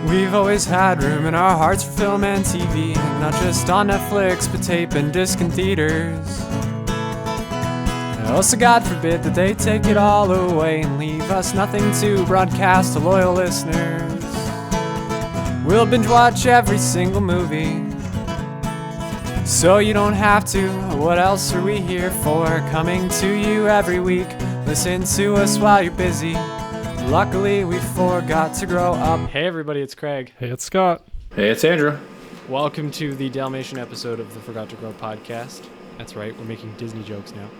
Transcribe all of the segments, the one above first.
We've always had room in our hearts for film and TV, not just on Netflix, but tape and disc in theaters. Also, God forbid that they take it all away and leave us nothing to broadcast to loyal listeners. We'll binge watch every single movie, so you don't have to. What else are we here for? Coming to you every week. Listen to us while you're busy. Luckily, we forgot to grow up. Hey everybody, it's Craig. Hey, it's Scott. Hey, it's Andrew. Welcome to the Dalmatian episode of the Forgot to Grow podcast. That's right, we're making Disney jokes now.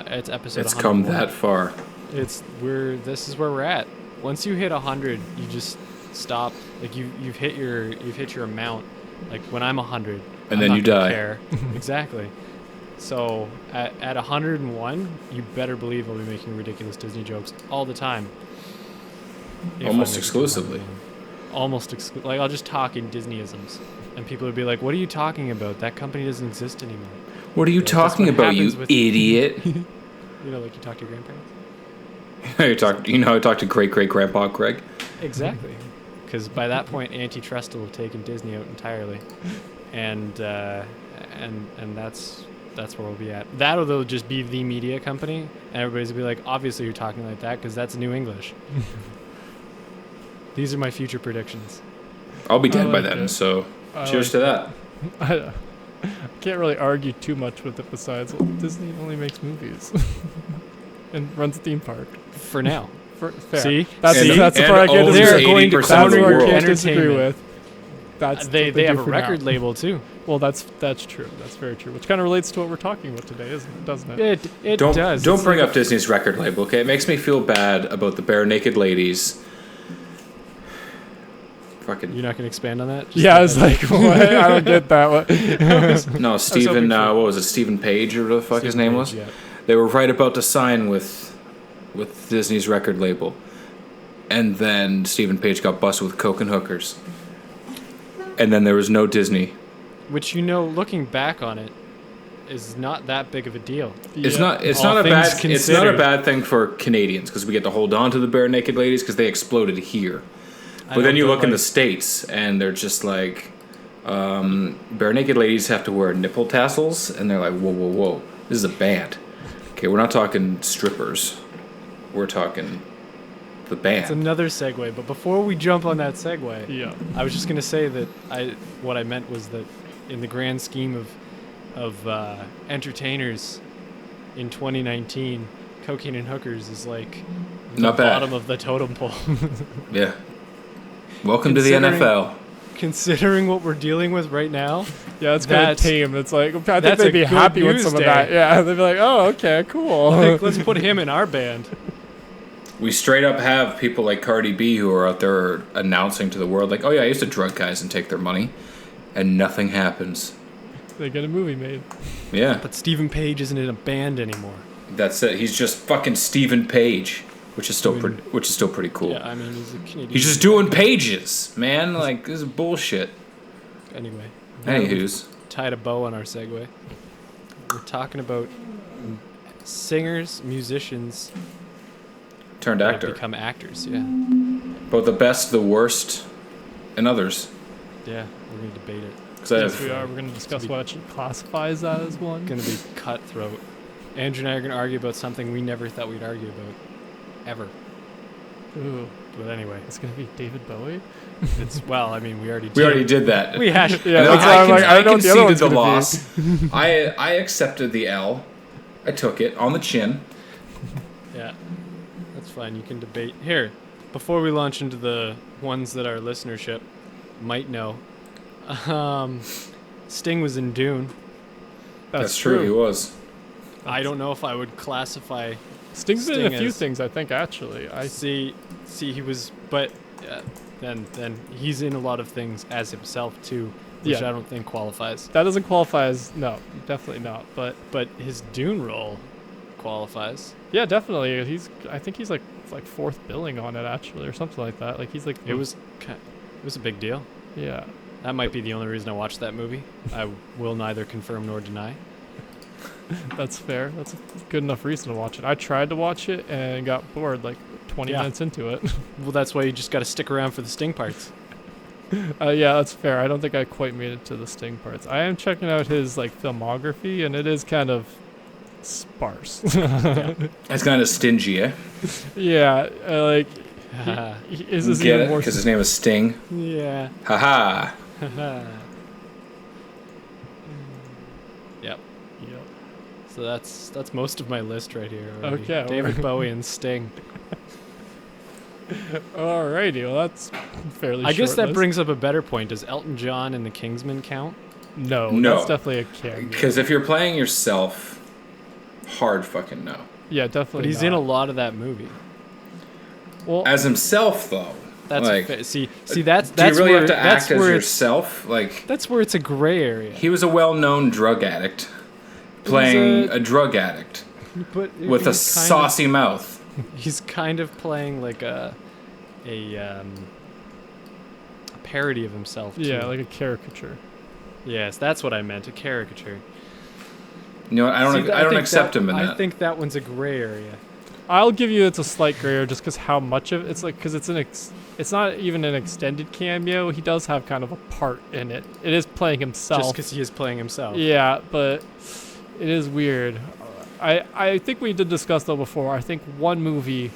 It's episode. It's come that far. This is where we're at. Once you hit 100, you just stop. Like you've hit your amount. Like when I'm 100, and then you die. Care. Exactly. So at 101, you better believe I'll be making ridiculous Disney jokes all the time. Almost exclusively. Like I'll just talk in Disneyisms, and people would be like, "What are you talking about? That company doesn't exist anymore." What are you talking about, you idiot? You know, like you talk to your grandparents. You know how I talk to great-great-grandpa Greg? Exactly. Because by that point, antitrust will have taken Disney out entirely, and that's where we'll be at. That'll they'll just be the media company, and everybody's gonna be like, obviously you're talking like that because that's New English. These are my future predictions. I'll be dead by then, so cheers to that. I can't really argue too much with it besides Disney only makes movies and runs a theme park. For now. Fair. See? That's the part I can't disagree with. That's the part I can't disagree with. They have a record label too. Well, that's true. That's very true. Which kind of relates to what we're talking about today, doesn't it? It does. Don't bring up Disney's record label, okay? It makes me feel bad about the bare naked ladies. Fucking. You're not going to expand on that? Yeah, I was like, what? I don't get that. No, Stephen. What was it? Stephen Page or whatever the fuck his name was. Yeah. They were right about to sign with Disney's record label, and then Stephen Page got busted with coke and hookers, and then there was no Disney. Which, looking back on it, is not that big of a deal. It's not. It's not a bad. It's not a bad thing for Canadians because we get to hold on to the bare naked ladies because they exploded here. But then you look in the States and they're just like, bare naked ladies have to wear nipple tassels, and they're like, whoa, this is a band. Okay, we're not talking strippers. We're talking the band. It's another segue, but before we jump on that segue, yeah, I was just going to say that what I meant was that in the grand scheme of entertainers in 2019, cocaine and hookers is like the bottom of the totem pole. Yeah. Welcome to the NFL. Considering what we're dealing with right now, yeah, it's kind of tame. It's like I think they'd be happy with some of that. Yeah, they'd be like, "Oh, okay, cool. Let's put him in our band." We straight up have people like Cardi B who are out there announcing to the world, like, "Oh yeah, I used to drug guys and take their money," and nothing happens. They get a movie made. Yeah, but Stephen Page isn't in a band anymore. That's it. He's just fucking Stephen Page. Which is still pretty cool. Yeah, I mean, he's a Canadian. He's just doing pages, man. Like, this is bullshit. Anyway. Anywho's. Tied a bow on our segue. We're talking about singers, musicians. Turned actor. Become actors, yeah. Both the best, the worst, and others. Yeah, we're going to debate it. Yes, we are. We're going to discuss what actually classifies that as one. It's going to be cutthroat. Andrew and I are going to argue about something we never thought we'd argue about. Ever. Ooh. But anyway. It's going to be David Bowie? We already did. We already did that. We hashed. Yeah, I conceded the loss. I accepted the L. I took it on the chin. Yeah. That's fine. You can debate. Here, before we launch into the ones that our listenership might know, Sting was in Dune. That's true. He was. I don't know if I would classify Sting's been in a few things, I think, actually. I see he was, but then he's in a lot of things as himself too, which I don't think qualifies. That doesn't qualify as definitely not. But his Dune role qualifies. Yeah, definitely. I think he's like fourth billing on it actually, or something like that. Like he's like it was a big deal. Yeah, that might be the only reason I watched that movie. I will neither confirm nor deny. That's fair. That's a good enough reason to watch it. I tried to watch it and got bored like 20 minutes into it. Well, that's why you just got to stick around for the sting parts. Yeah, that's fair. I don't think I quite made it to the sting parts. I am checking out his filmography, and it is kind of sparse. That's kind of stingy, eh? Yeah, is this Get even it? more? Because his name is Sting. Yeah. Haha. Yep. So that's most of my list right here. Already. Okay. David Bowie and Sting. Alrighty, well that's fairly. I guess that list. brings up a better point. Does Elton John and the Kingsmen count? No, that's definitely a cameo. Because if you're playing yourself, hard fucking no. Yeah, definitely. But he's in a lot of that movie. Well, as himself though. That's see that's do you really where, have to that's act as where yourself? that's where it's a gray area. He was a well-known drug addict, playing a drug addict with a saucy mouth. He's kind of playing like a parody of himself. Too. Yeah, like a caricature. Yes, that's what I meant. A caricature. You know what? I don't accept him in that. I think that one's a gray area. I'll give you it's a slight gray area just because how much of it's because it's not even an extended cameo. He does have kind of a part in it. It is playing himself. Just because he is playing himself. Yeah, but it is weird. I think we did discuss though before. I think one movie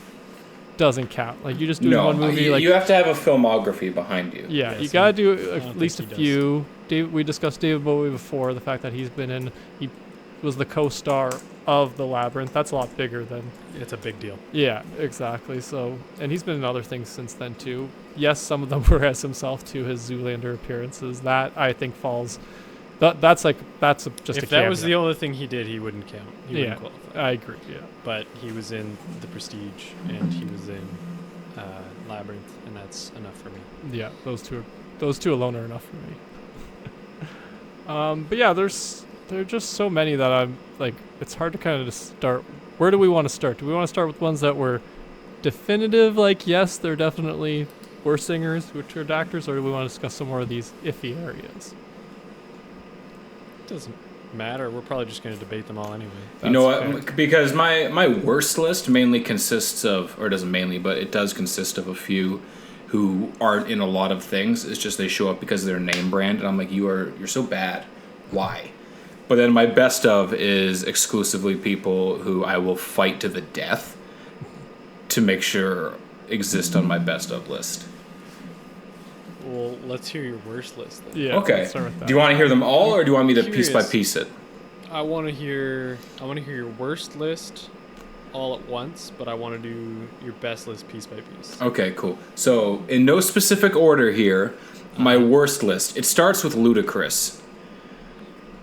doesn't count. Like you just do one movie. You have to have a filmography behind you. Yeah, yes, you gotta do at least a few. We discussed David Bowie before. The fact that he was the co-star of The Labyrinth. That's a lot bigger than. It's a big deal. Yeah, exactly. So, and he's been in other things since then too. Yes, some of them were as himself too. His Zoolander appearances. That I think falls. That's just a cameo. If that was the only thing he did, he wouldn't count. He wouldn't qualify. I agree. Yeah, but he was in The Prestige and he was in Labyrinth, and that's enough for me. Yeah, those two alone are enough for me. But yeah, there are just so many that I'm like, it's hard to kind of just start. Where do we want to start? Do we want to start with ones that were definitive, like yes, they're definitely were singers, which are actors, or do we want to discuss some more of these iffy areas? Doesn't matter. We're probably just going to debate them all anyway. You know what? Because my worst list mainly consists of, or doesn't mainly, but it does consist of a few who aren't in a lot of things. It's just they show up because of their name brand, and I'm like, you're so bad. Why? But then my best of is exclusively people who I will fight to the death to make sure exist on my best of list. Well, let's hear your worst list then. Yeah. Okay. Let's start with that. Do you want to hear them all, or do you want me to piece by Curious. piece it? I want to hear your worst list all at once, but I want to do your best list piece by piece. Okay, cool. So, in no specific order here, my worst list. It starts with Ludacris.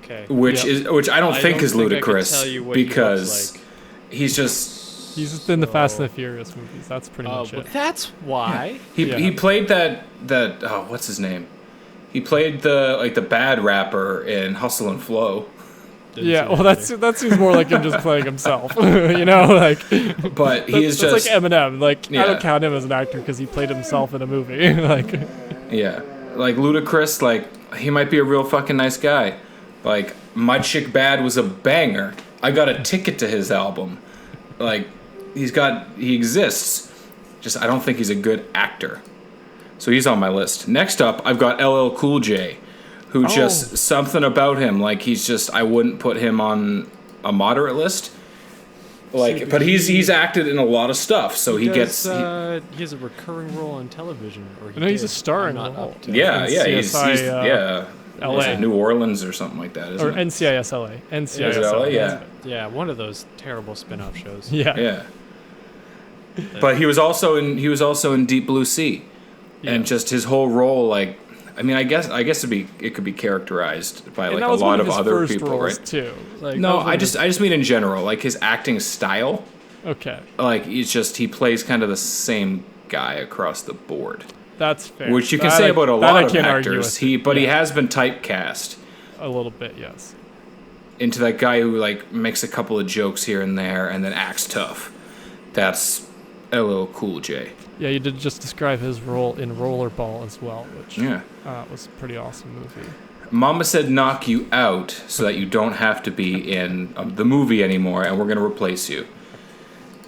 Okay. Which I don't think is ludicrous I can because he he's just He's in the Fast and the Furious movies. That's pretty much it. That's why. he played that what's his name? He played the bad rapper in Hustle and Flow. Yeah, well, that seems more like him just playing himself, you know, like. But he is just like Eminem. Like I don't count him as an actor because he played himself in a movie. Like. Yeah, like Ludacris, like he might be a real fucking nice guy. Like My Chick Bad was a banger. I got a ticket to his album. Like he exists. Just I don't think he's a good actor. So he's on my list. Next up, I've got LL Cool J. Who just something about him, like he's just I wouldn't put him on a moderate list. Like, but he's acted in a lot lot of stuff, so he has a recurring role on television. Or he's a star in that role. Yeah, he's LA, New Orleans or something like that, isn't or it? NCIS LA, NCIS LA, yeah, one of those terrible spin-off shows. Yeah. But he was also in Deep Blue Sea, and just his whole role, like. I mean, I guess it could be characterized by like a lot of other people, right? Too. Like, no, I just mean in general, like his acting style. Okay. Like he plays kind of the same guy across the board. That's fair. Which you can say about a lot of actors. He has been typecast a little bit, yes. Into that guy who like makes a couple of jokes here and there and then acts tough. That's LL Cool J. Yeah, you did just describe his role in Rollerball as well, which was a pretty awesome movie. Mama said knock you out so that you don't have to be in the movie anymore, and we're going to replace you.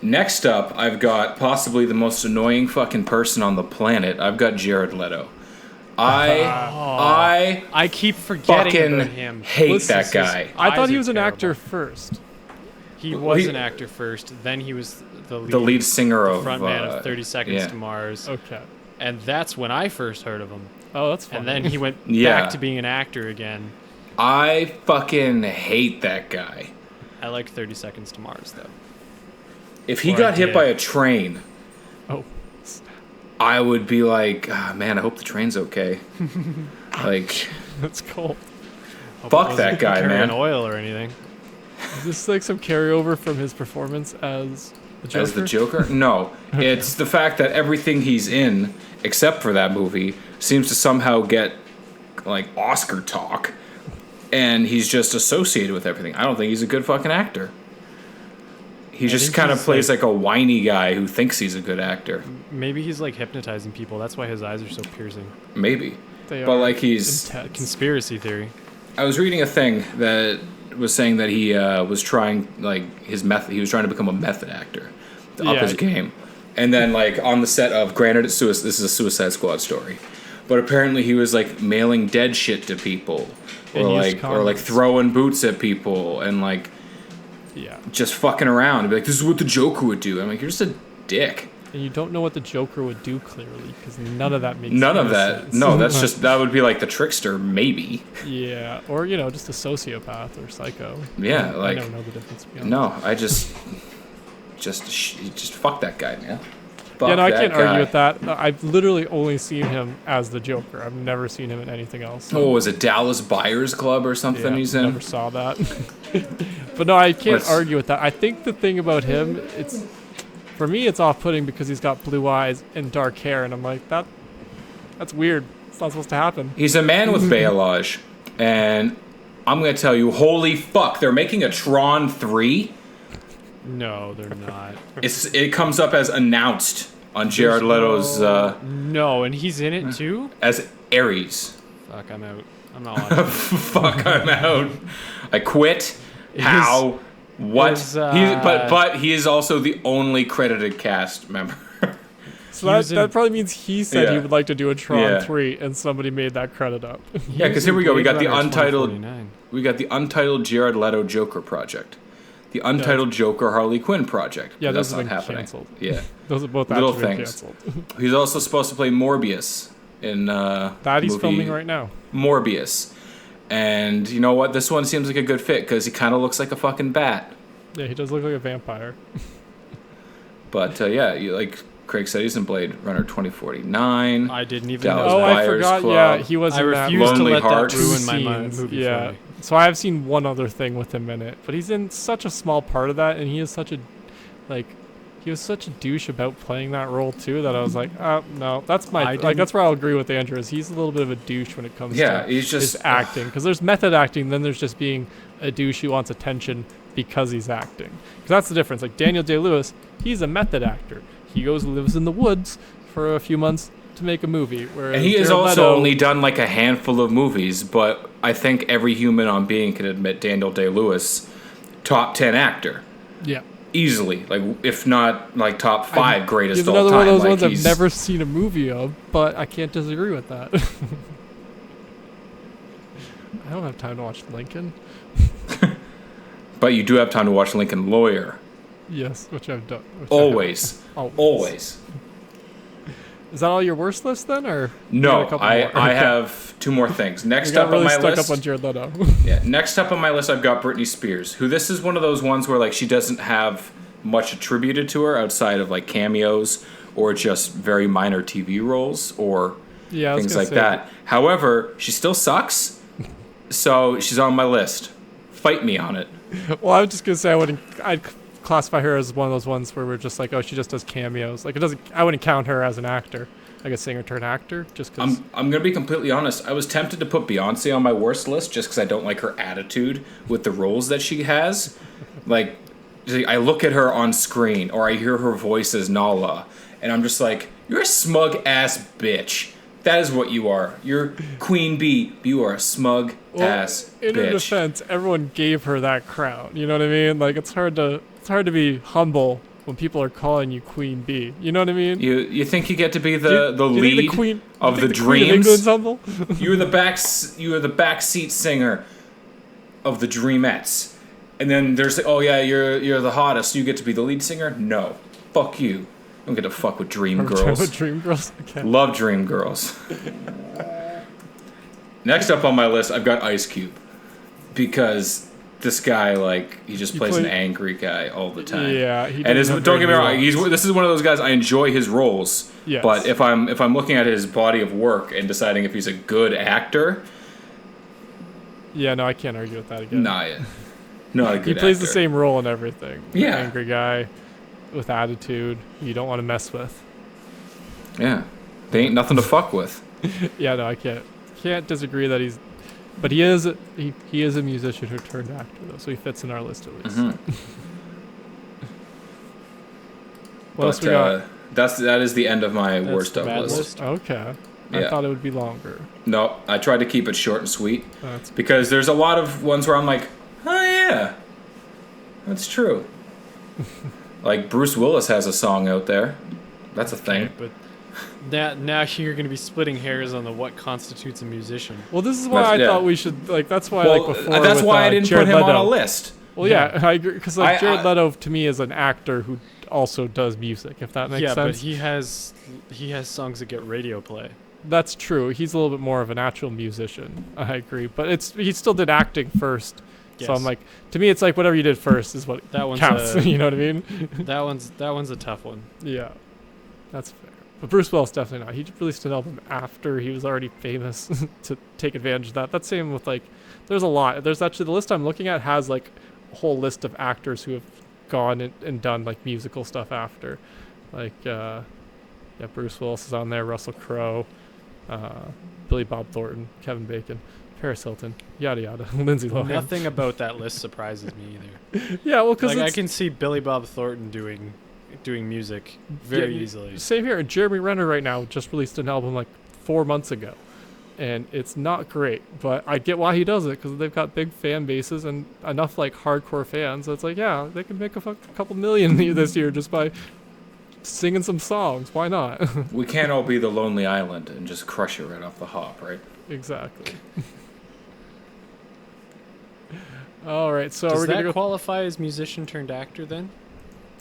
Next up, I've got possibly the most annoying fucking person on the planet. I've got Jared Leto. I keep forgetting fucking about him. hate that guy. I thought he was an terrible. actor first. He was an actor first. Then he was the lead singer of frontman of 30 Seconds to Mars. Okay. And that's when I first heard of him. Oh, that's funny. And then he went Yeah. back to being an actor again. I fucking hate that guy. I like 30 Seconds to Mars, though. If he Or got I hit did. by a train, Oh. I would be like, man, I hope the train's okay. Like, That's cold. fuck that guy, Carrying man. oil or anything. Is this like some carryover from his performance as the Joker? As the Joker? No. It's the fact that everything he's in, except for that movie, seems to somehow get, like, Oscar talk. And he's just associated with everything. I don't think he's a good fucking actor. He just think kind of he's, plays like a whiny guy who thinks he's a good actor. Maybe he's like hypnotizing people. That's why his eyes are so piercing. Maybe. They But, are like, he's... intense. Conspiracy theory. I was reading a thing that was saying that he was trying, like, he was trying to become a method actor to up Yeah. his game. And then, like, on the set of, granted, this is a Suicide Squad story, but apparently he was, like, mailing dead shit to people. And Or, used like, condoms. throwing boots at people and, like, Yeah. just fucking around and be like, this is what the Joker would do. I'm like, you're just a dick. And you don't know what the Joker would do clearly because none of that makes None of any that. sense. No, that's just, that would be like the trickster, maybe. Yeah, or you know, just a sociopath or psycho. Yeah, like, I don't know the difference. To be honest. no, I just fuck that guy, man. Fuck Yeah, no, I that can't guy. argue with that. I've literally only seen him as the Joker. I've never seen him in anything else. Oh, was it Dallas Buyers Club or something Yeah, he's in? never saw that. But no, I can't Let's- argue with that. I think the thing about him, for me, it's off-putting because he's got blue eyes and dark hair, and I'm like, that's weird. It's not supposed to happen. He's a man with bailage, and I'm going to tell you, holy fuck, they're making a Tron 3? No, they're not. It comes up as announced on Jared Leto's, No, and he's in it too? as Ares. Fuck, I'm out. I'm not watching. Fuck, I'm out. I quit. How? What? his, But he is also the only credited cast member. So was that in- probably means he said he Yeah. would like to do a Tron Yeah. 3, and somebody made that credit up. Yeah, because here we go. We got the Blade Runner untitled. 2049. We got the untitled Jared Leto Joker project, the untitled Joker Harley Quinn project. Yeah, that's those have not been happening. canceled. Yeah, Those are both Little actually been things. canceled. he's also supposed to play Morbius in That he's movie filming right now. Morbius, and you know what? This one seems like a good fit because he kind of looks like a fucking bat. Yeah, he does look like a vampire. But yeah, like Craig said, he's in Blade Runner 2049. I didn't even Dallas know Oh, that. I Buyers forgot. Club. Yeah, he was I in that. refuse to Lonely let Hearts. that ruin my Scenes, movie yeah. for me. So I have seen one other thing with him in it, but he's in such a small part of that, and he is such a, like, he was such a douche about playing that role too that I was like, no, that's that's where I'll agree with Andrew. Is he's a little bit of a douche when it comes Yeah, to he's just his acting, because there's method acting, then there's just being a douche who wants attention because he's acting. Because that's the difference. Like Daniel Day-Lewis, he's a method actor. He goes and lives in the woods for a few months to make a movie. Whereas And he has Jared also Leto- only done like a handful of movies, but I think every human on being can admit Daniel Day-Lewis, top 10 actor. Yeah. Easily. Like, if not, like, top 5 greatest He's all another time. one of those like, ones I've he's- never seen a movie of, but I can't disagree with that. I don't have time to watch Lincoln. But you do have time to watch Lincoln Lawyer. Yes, which I've done. Always. Always. Always. Is that all your worst list then, or you got No, a couple I more? I Okay. have 2 more things. You Next got up really on my stuck list. up on Jared Leto. Yeah, next up on my list, I've got Britney Spears, who this is one of those ones where, like, she doesn't have much attributed to her outside of, like, cameos or just very minor TV roles or Yeah, I was things gonna like say, that. However, she still sucks, so she's on my list. Fight me on it. Well, I was just gonna say I'd classify her as one of those ones where we're just like, oh, she just does cameos. Like I wouldn't count her as an actor, like a singer turned actor, just because. I'm gonna be completely honest. I was tempted to put Beyonce on my worst list just because I don't like her attitude with the roles that she has. Like, I look at her on screen or I hear her voice as Nala, and I'm just like, you're a smug ass bitch. That is what you are. You're Queen Bee. You are a smug ass In her bitch. defense, everyone gave her that crown. You know what I mean? Like it's hard to be humble when people are calling you Queen Bee. You know what I mean? You think you get to be the lead the queen, of the Queen dreams? of England's humble? You are the backseat singer of the Dreamettes. And then there's, oh yeah, you're the hottest. You get to be the lead singer? No. Fuck you. You don't get to fuck with dream girls. With dream girls? Okay. Love dream girls. Next up on my list, I've got Ice Cube. Because this guy, like, he just plays an angry guy all the time. Yeah. Don't get me wrong, this is one of those guys, I enjoy his roles. Yes. But if I'm looking at his body of work and deciding if he's a good actor... Yeah, no, I can't argue with that again. Nah, not a good He plays actor. the same role in everything. Yeah. Angry guy with attitude you don't want to mess with. Yeah. They ain't nothing to fuck with. Yeah, no, I can't disagree that he's... But he is a musician who turned actor, though, so he fits in our list at least. Mm-hmm. What else we got? That is the end of my worst of list. Okay. Yeah. I thought it would be longer. No, I tried to keep it short and sweet. That's because there's a lot of ones where I'm like, oh yeah, that's true. Like Bruce Willis has a song out there. That's a thing. But now you're going to be splitting hairs on what constitutes a musician. Well, this is why I thought we should, like, that's why, well, like, before that's with, why I didn't Jared put him Leto. on a list. Well, yeah, I agree, because, like, Jared Leto, to me, is an actor who also does music, if that makes sense. Yeah, but he has songs that get radio play. That's true. He's a little bit more of an actual musician. I agree. But he still did acting first. Yes. So I'm like, to me, it's like whatever you did first is what counts. You know what I mean? That one's a tough one. Yeah, that's fair. But Bruce Willis definitely not. He released an album after he was already famous to take advantage of that. That's same with like, there's a lot. There's actually the list I'm looking at has like a whole list of actors who have gone and done like musical stuff after, like Bruce Willis is on there, Russell Crowe. Billy Bob Thornton, Kevin Bacon, Paris Hilton, yada yada, Lindsay Lohan. Nothing about that list surprises me either. Yeah, well, because like I can see Billy Bob Thornton doing music very easily. Same here. Jeremy Renner right now just released an album like 4 months ago, and it's not great, but I get why he does it because they've got big fan bases and enough like hardcore fans. So it's like, yeah, they can make a couple million this year just by singing some songs. Why not? We can't all be the Lonely Island and just crush it right off the hop, right? Exactly. All right, so does are we that gonna qualify as musician turned actor then?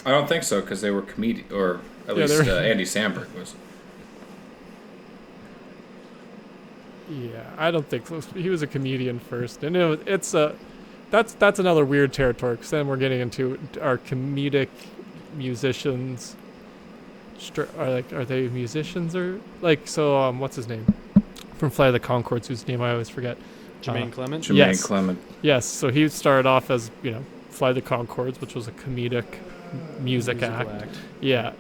I don't think so because they were comedian, or at least Andy Samberg was. Yeah, I don't think so. He was a comedian first, and that's another weird territory because then we're getting into our comedic musicians. Are they musicians or like so? What's his name from Flight of the Conchords? Whose name I always forget. Jermaine Clement. Jermaine Clement. Yes. So he started off as Flight of the Conchords, which was a comedic music act. Yeah,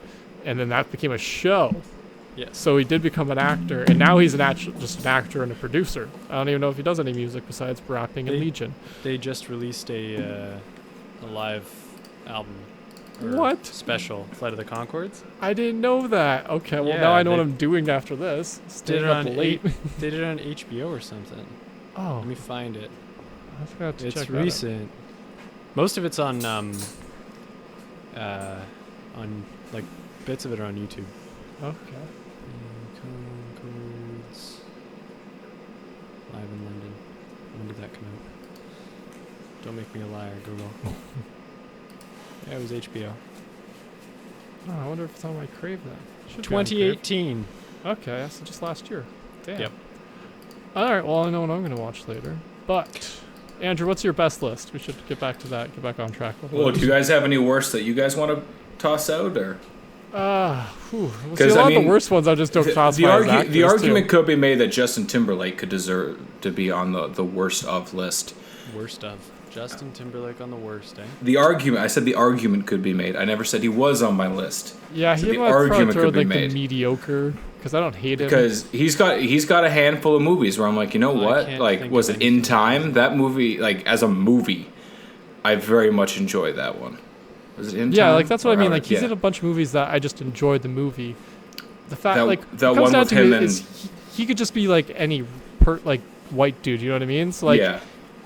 and then that became a show. Yes. So he did become an actor, and now he's just an actor and a producer. I don't even know if he does any music besides rapping and Legion. They just released a live album. What? Special, Flight of the Conchords? I didn't know that. Okay, well, yeah, now I know what I'm doing after this. Did it on late. They did it on HBO or something. Oh. Let me find it. It's recent. Most of it's on like bits of it are on YouTube. Okay. Conchords live in London. When did that come out? Don't make me a liar, Google. Yeah, it was HBO. Oh, I wonder if it's on my Crave then. 2018. Okay, so just last year. Damn. Yep. All right, well, I know what I'm going to watch later. But, Andrew, what's your best list? We should get back to that, get back on track. Well, do you guys have any worst that you guys want to toss out, or? See, a lot of the worst ones I just don't classify as the argument could be made that Justin Timberlake could deserve to be on the worst of list. Worst of. Justin Timberlake on the worst, eh? I said the argument could be made. I never said he was on my list. Yeah, so the argument could be made. The mediocre, because I don't hate him. Because he's got a handful of movies where I'm like, you know what? Like, was it In Time? That movie, like, as a movie, I very much enjoyed that one. Was it In Time? Yeah, like, that's what I mean. Like, he's in a bunch of movies that I just enjoyed the movie. The fact, that one with him and... he could just be, like, any, white dude, you know what I mean? So, like... Yeah.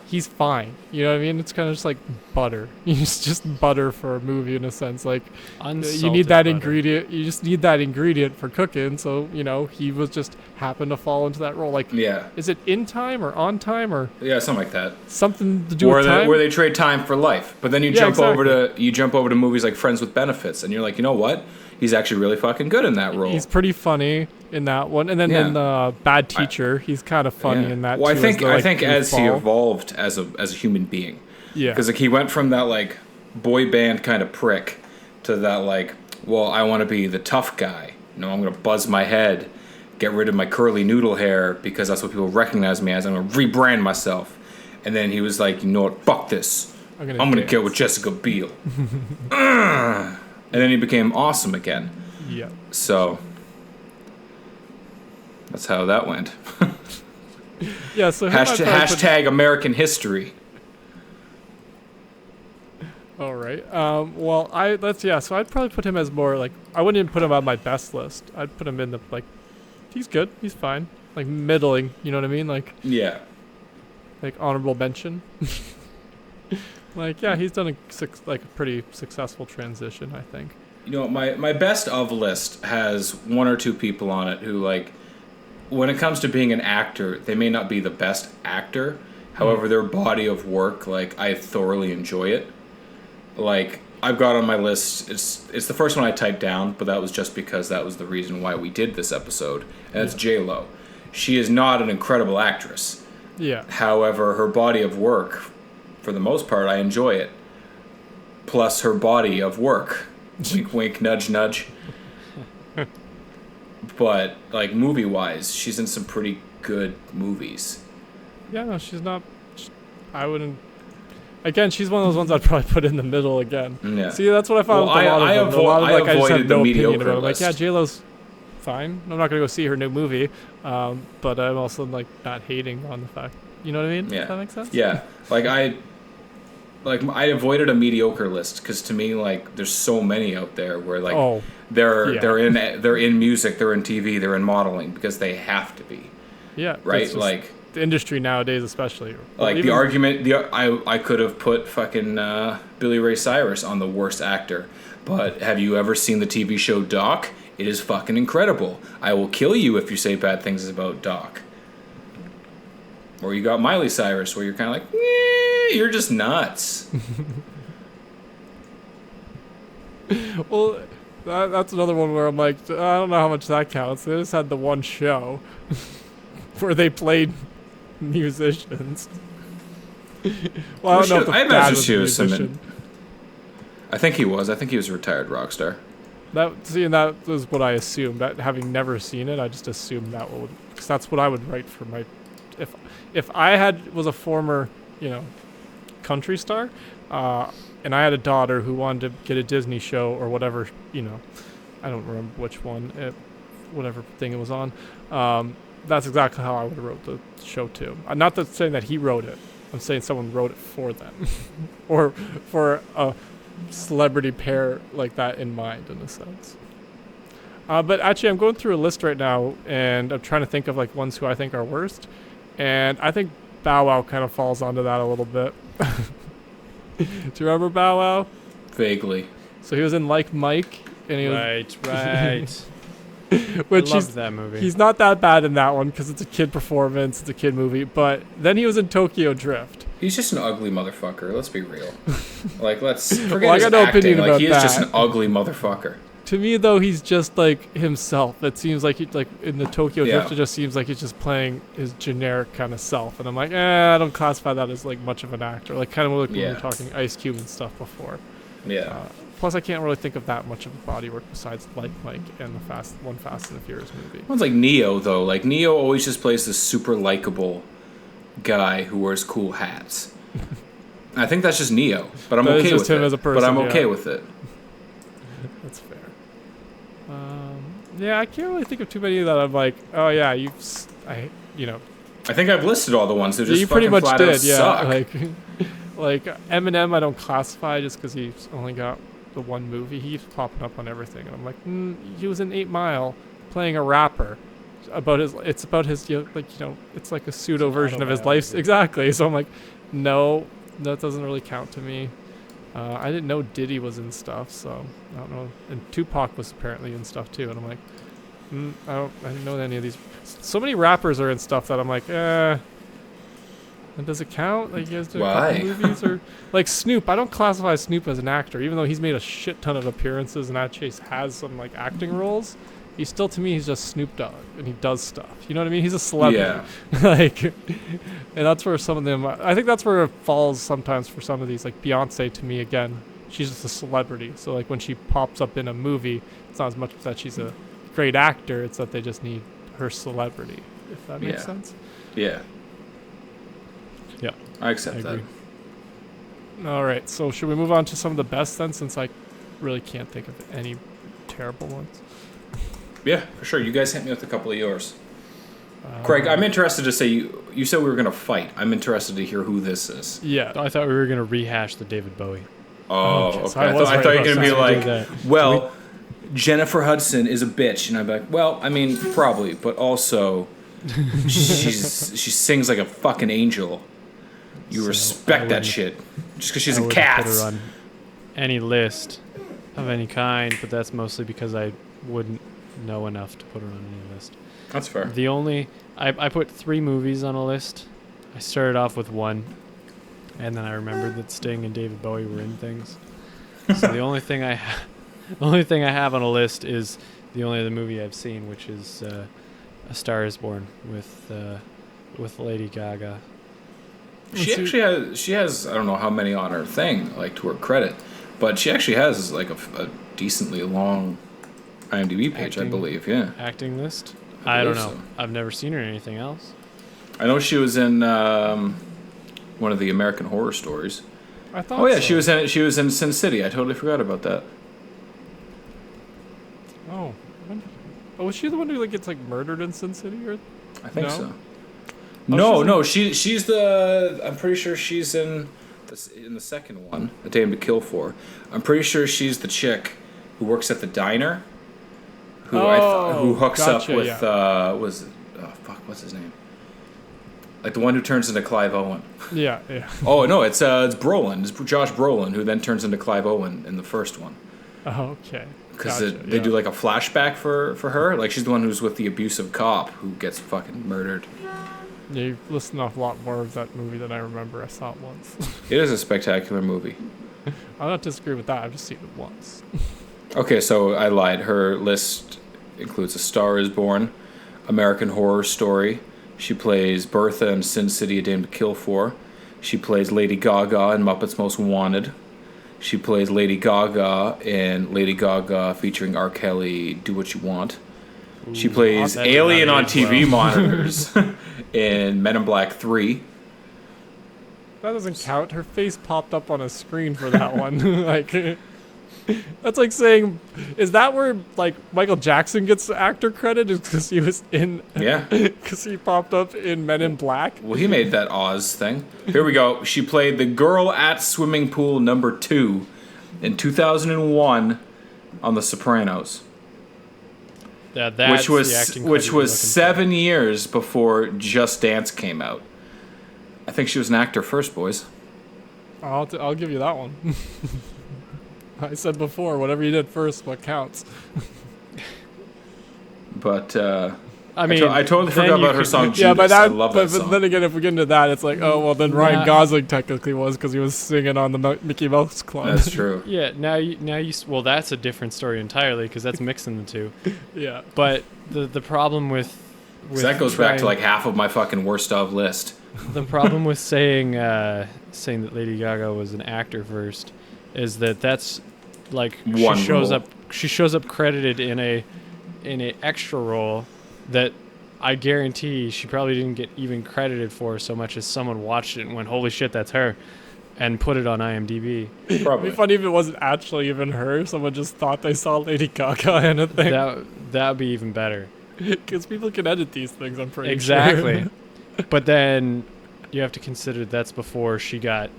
he's fine. You know what I mean? It's kind of just like butter. He's just butter for a movie in a sense. Like you need that ingredient. You just need that ingredient for cooking. So he was just happened to fall into that role. Like is it In Time or On Time or something like that? Something to do with time. Where they trade time for life. But then you jump over to movies like Friends with Benefits, and you're like, you know what? He's actually really fucking good in that role. He's pretty funny in that one, and then in Bad Teacher, he's kind of funny in that. Well, too, I think as he evolved as a human being, because like he went from that like boy band kind of prick to that like, well, I want to be the tough guy. I'm gonna buzz my head, get rid of my curly noodle hair because that's what people recognize me as. I'm gonna rebrand myself, and then he was like, you know what? Fuck this. I'm gonna get with Jessica Biel. And then he became awesome again. Yeah. So that's how that went. Yeah. So hashtag American history. All right. Well, So I'd probably put him as more like I wouldn't even put him on my best list. I'd put him in the like. He's good. He's fine. Like middling. You know what I mean? Like. Yeah. Like honorable mention. Like, yeah, he's done a pretty successful transition, I think. My best of list has one or two people on it who, like, when it comes to being an actor, they may not be the best actor. However, their body of work, like, I thoroughly enjoy it. Like, I've got on my list, it's the first one I typed down, but that was just because that was the reason why we did this episode, and it's J-Lo. She is not an incredible actress. Yeah. However, her body of work, for the most part, I enjoy it. Plus her body of work. Wink, wink, nudge, nudge. But, like, movie-wise, she's in some pretty good movies. Yeah, no, she's not... I wouldn't... Again, she's one of those ones I'd probably put in the middle again. Yeah. See, that's what I found with a lot of them. I just have no opinion about it. Like, yeah, J-Lo's fine. I'm not going to go see her new movie. But I'm also, like, not hating on the fact... You know what I mean? Yeah. Does that make sense? Yeah. I avoided a mediocre list because to me, like, there's so many out there where like they're in music, they're in TV, they're in modeling because they have to be. Yeah. Right. Like the industry nowadays, especially. Like the argument, I could have put fucking Billy Ray Cyrus on the worst actor, but have you ever seen the TV show Doc? It is fucking incredible. I will kill you if you say bad things about Doc. Or you got Miley Cyrus, where you're kind of like, you're just nuts. Well, that's another one where I'm like, I don't know how much that counts. They just had the one show where they played musicians. Well, I don't know if the dad was a musician. I think he was. I think he was a retired rock star. That was what I assumed. That having never seen it, I just assumed that would, because that's what I would write for my. If I was a former, country star, and I had a daughter who wanted to get a Disney show or whatever, I don't remember which one, whatever thing it was on. That's exactly how I would have wrote the show too. I'm not saying that he wrote it. I'm saying someone wrote it for them, or for a celebrity pair like that in mind, in a sense. But actually, I'm going through a list right now, and I'm trying to think of like ones who I think are worst. And I think Bow Wow kind of falls onto that a little bit. Do you remember Bow Wow? Vaguely. So he was in Like Mike. And he was, Which I loved that movie. He's not that bad in that one because it's a kid performance, it's a kid movie. But then he was in Tokyo Drift. He's just an ugly motherfucker. Let's be real. Let's forget well, I got no acting. opinion about he is that. just an ugly motherfucker. To me, though, he's just like himself. It seems like in the Tokyo Drift, it just seems like he's just playing his generic kind of self. And I'm like, I don't classify that as like much of an actor. Like kind of like when we were talking Ice Cube and stuff before. Yeah. Plus, I can't really think of that much of a body work besides Like Mike and the Fast and the Furious movie. One's like Neo, though. Like Neo always just plays this super likable guy who wears cool hats. I think that's just Neo, but I'm okay with it. As a person, but I'm okay with it. That's fair. I can't really think of too many that I'm like, oh yeah, I think I've listed all the ones who just you pretty much flat did, out suck. Like Eminem, I don't classify just because he's only got the one movie. He's popping up on everything, and I'm like, he was in 8 Mile playing a rapper. about his. It's about his. It's like a pseudo version of his life. Exactly. So I'm like, no, that doesn't really count to me. I didn't know Diddy was in stuff, so I don't know. And Tupac was apparently in stuff too, and I'm like, I didn't know any of these. So many rappers are in stuff that I'm like, And does it count? Like, you guys did a couple movies or like Snoop? I don't classify Snoop as an actor, even though he's made a shit ton of appearances and actually has some like acting roles. He's still, to me, he's just Snoop Dogg, and he does stuff. You know what I mean? He's a celebrity. Yeah. Like, and that's where some of them. I think that's where it falls sometimes for some of these. Like Beyonce, to me, again, she's just a celebrity. So like when she pops up in a movie, it's not as much that she's a great actor. It's that they just need her celebrity. If that makes sense. Yeah. Yeah. I accept that. All right. So should we move on to some of the best then, since I really can't think of any terrible ones? Yeah, for sure. You guys hit me with a couple of yours. Craig, I'm interested to say you said we were going to fight. I'm interested to hear who this is. Yeah. I thought we were going to rehash the David Bowie. Oh, okay. So I thought you were going to be like, well, Jennifer Hudson is a bitch. And I'd be like, well, I mean, probably. But also, she sings like a fucking angel. You respect that shit. Just because she's in Cats. Put her on any list of any kind, but that's mostly because I wouldn't know enough to put her on any list. That's fair. I put 3 movies on a list. I started off with 1, and then I remembered that Sting and David Bowie were in things. So the only thing I have on a list is the only other movie I've seen, which is A Star Is Born with Lady Gaga. She has I don't know how many on her thing, like to her credit, but she actually has like a decently long IMDb page, I believe. Yeah. Acting list? I don't know. So. I've never seen her in anything else. I know she was in one of the American Horror Stories. I thought. Oh yeah, so. she was in Sin City. I totally forgot about that. Oh. Was she the one who like gets like murdered in Sin City, or? I think so. Oh, no, she's the. I'm pretty sure she's in the second one, A Dame to Kill For. I'm pretty sure she's the chick who works at the diner. Who hooks up with what's his name? Like the one who turns into Clive Owen. Yeah. Oh no, it's Brolin. It's Josh Brolin who then turns into Clive Owen in the first one. Oh, okay. Because they do like a flashback for her. Like she's the one who's with the abusive cop who gets fucking murdered. Yeah, you've listened off a lot more of that movie than I remember. I saw it once. It is a spectacular movie. I'll not disagree with that. I've just seen it once. Okay, so I lied. Her list includes A Star Is Born, American Horror Story. She plays Bertha in Sin City, A Dame to Kill For. She plays Lady Gaga in Muppets Most Wanted. She plays Lady Gaga in Lady Gaga featuring R. Kelly, Do What You Want. Ooh, she plays Alien on TV monitors in Men in Black 3. That doesn't count. Her face popped up on a screen for that one. Like... That's like saying, is that where like Michael Jackson gets the actor credit? Is because he was in? Yeah. Because he popped up in Men in Black. Well, he made that Oz thing. Here we go. She played the girl at swimming pool number 2 in 2001 on The Sopranos. That's which was 7 years before Just Dance came out. I think she was an actor first, boys. I'll give you that one. I said before, whatever you did first, what counts. But I mean, I totally forgot about her song Judas. Yeah, but I love that song. But then again, if we get into that, it's like, oh well, then Ryan Gosling technically was because he was singing on the Mickey Mouse Club. That's true. Yeah, now you well, that's a different story entirely because that's mixing the two. Yeah. But the problem with that goes back to like half of my fucking worst of list. The problem with saying that Lady Gaga was an actor first is that's like she shows up credited in a extra role that I guarantee she probably didn't get even credited for so much as someone watched it and went, holy shit, that's her, and put it on IMDb. Probably. It'd be funny if it wasn't actually even her. Someone just thought they saw Lady Gaga in a thing. That would be even better. Because people can edit these things, I'm pretty sure. Exactly. But then you have to consider that's before she got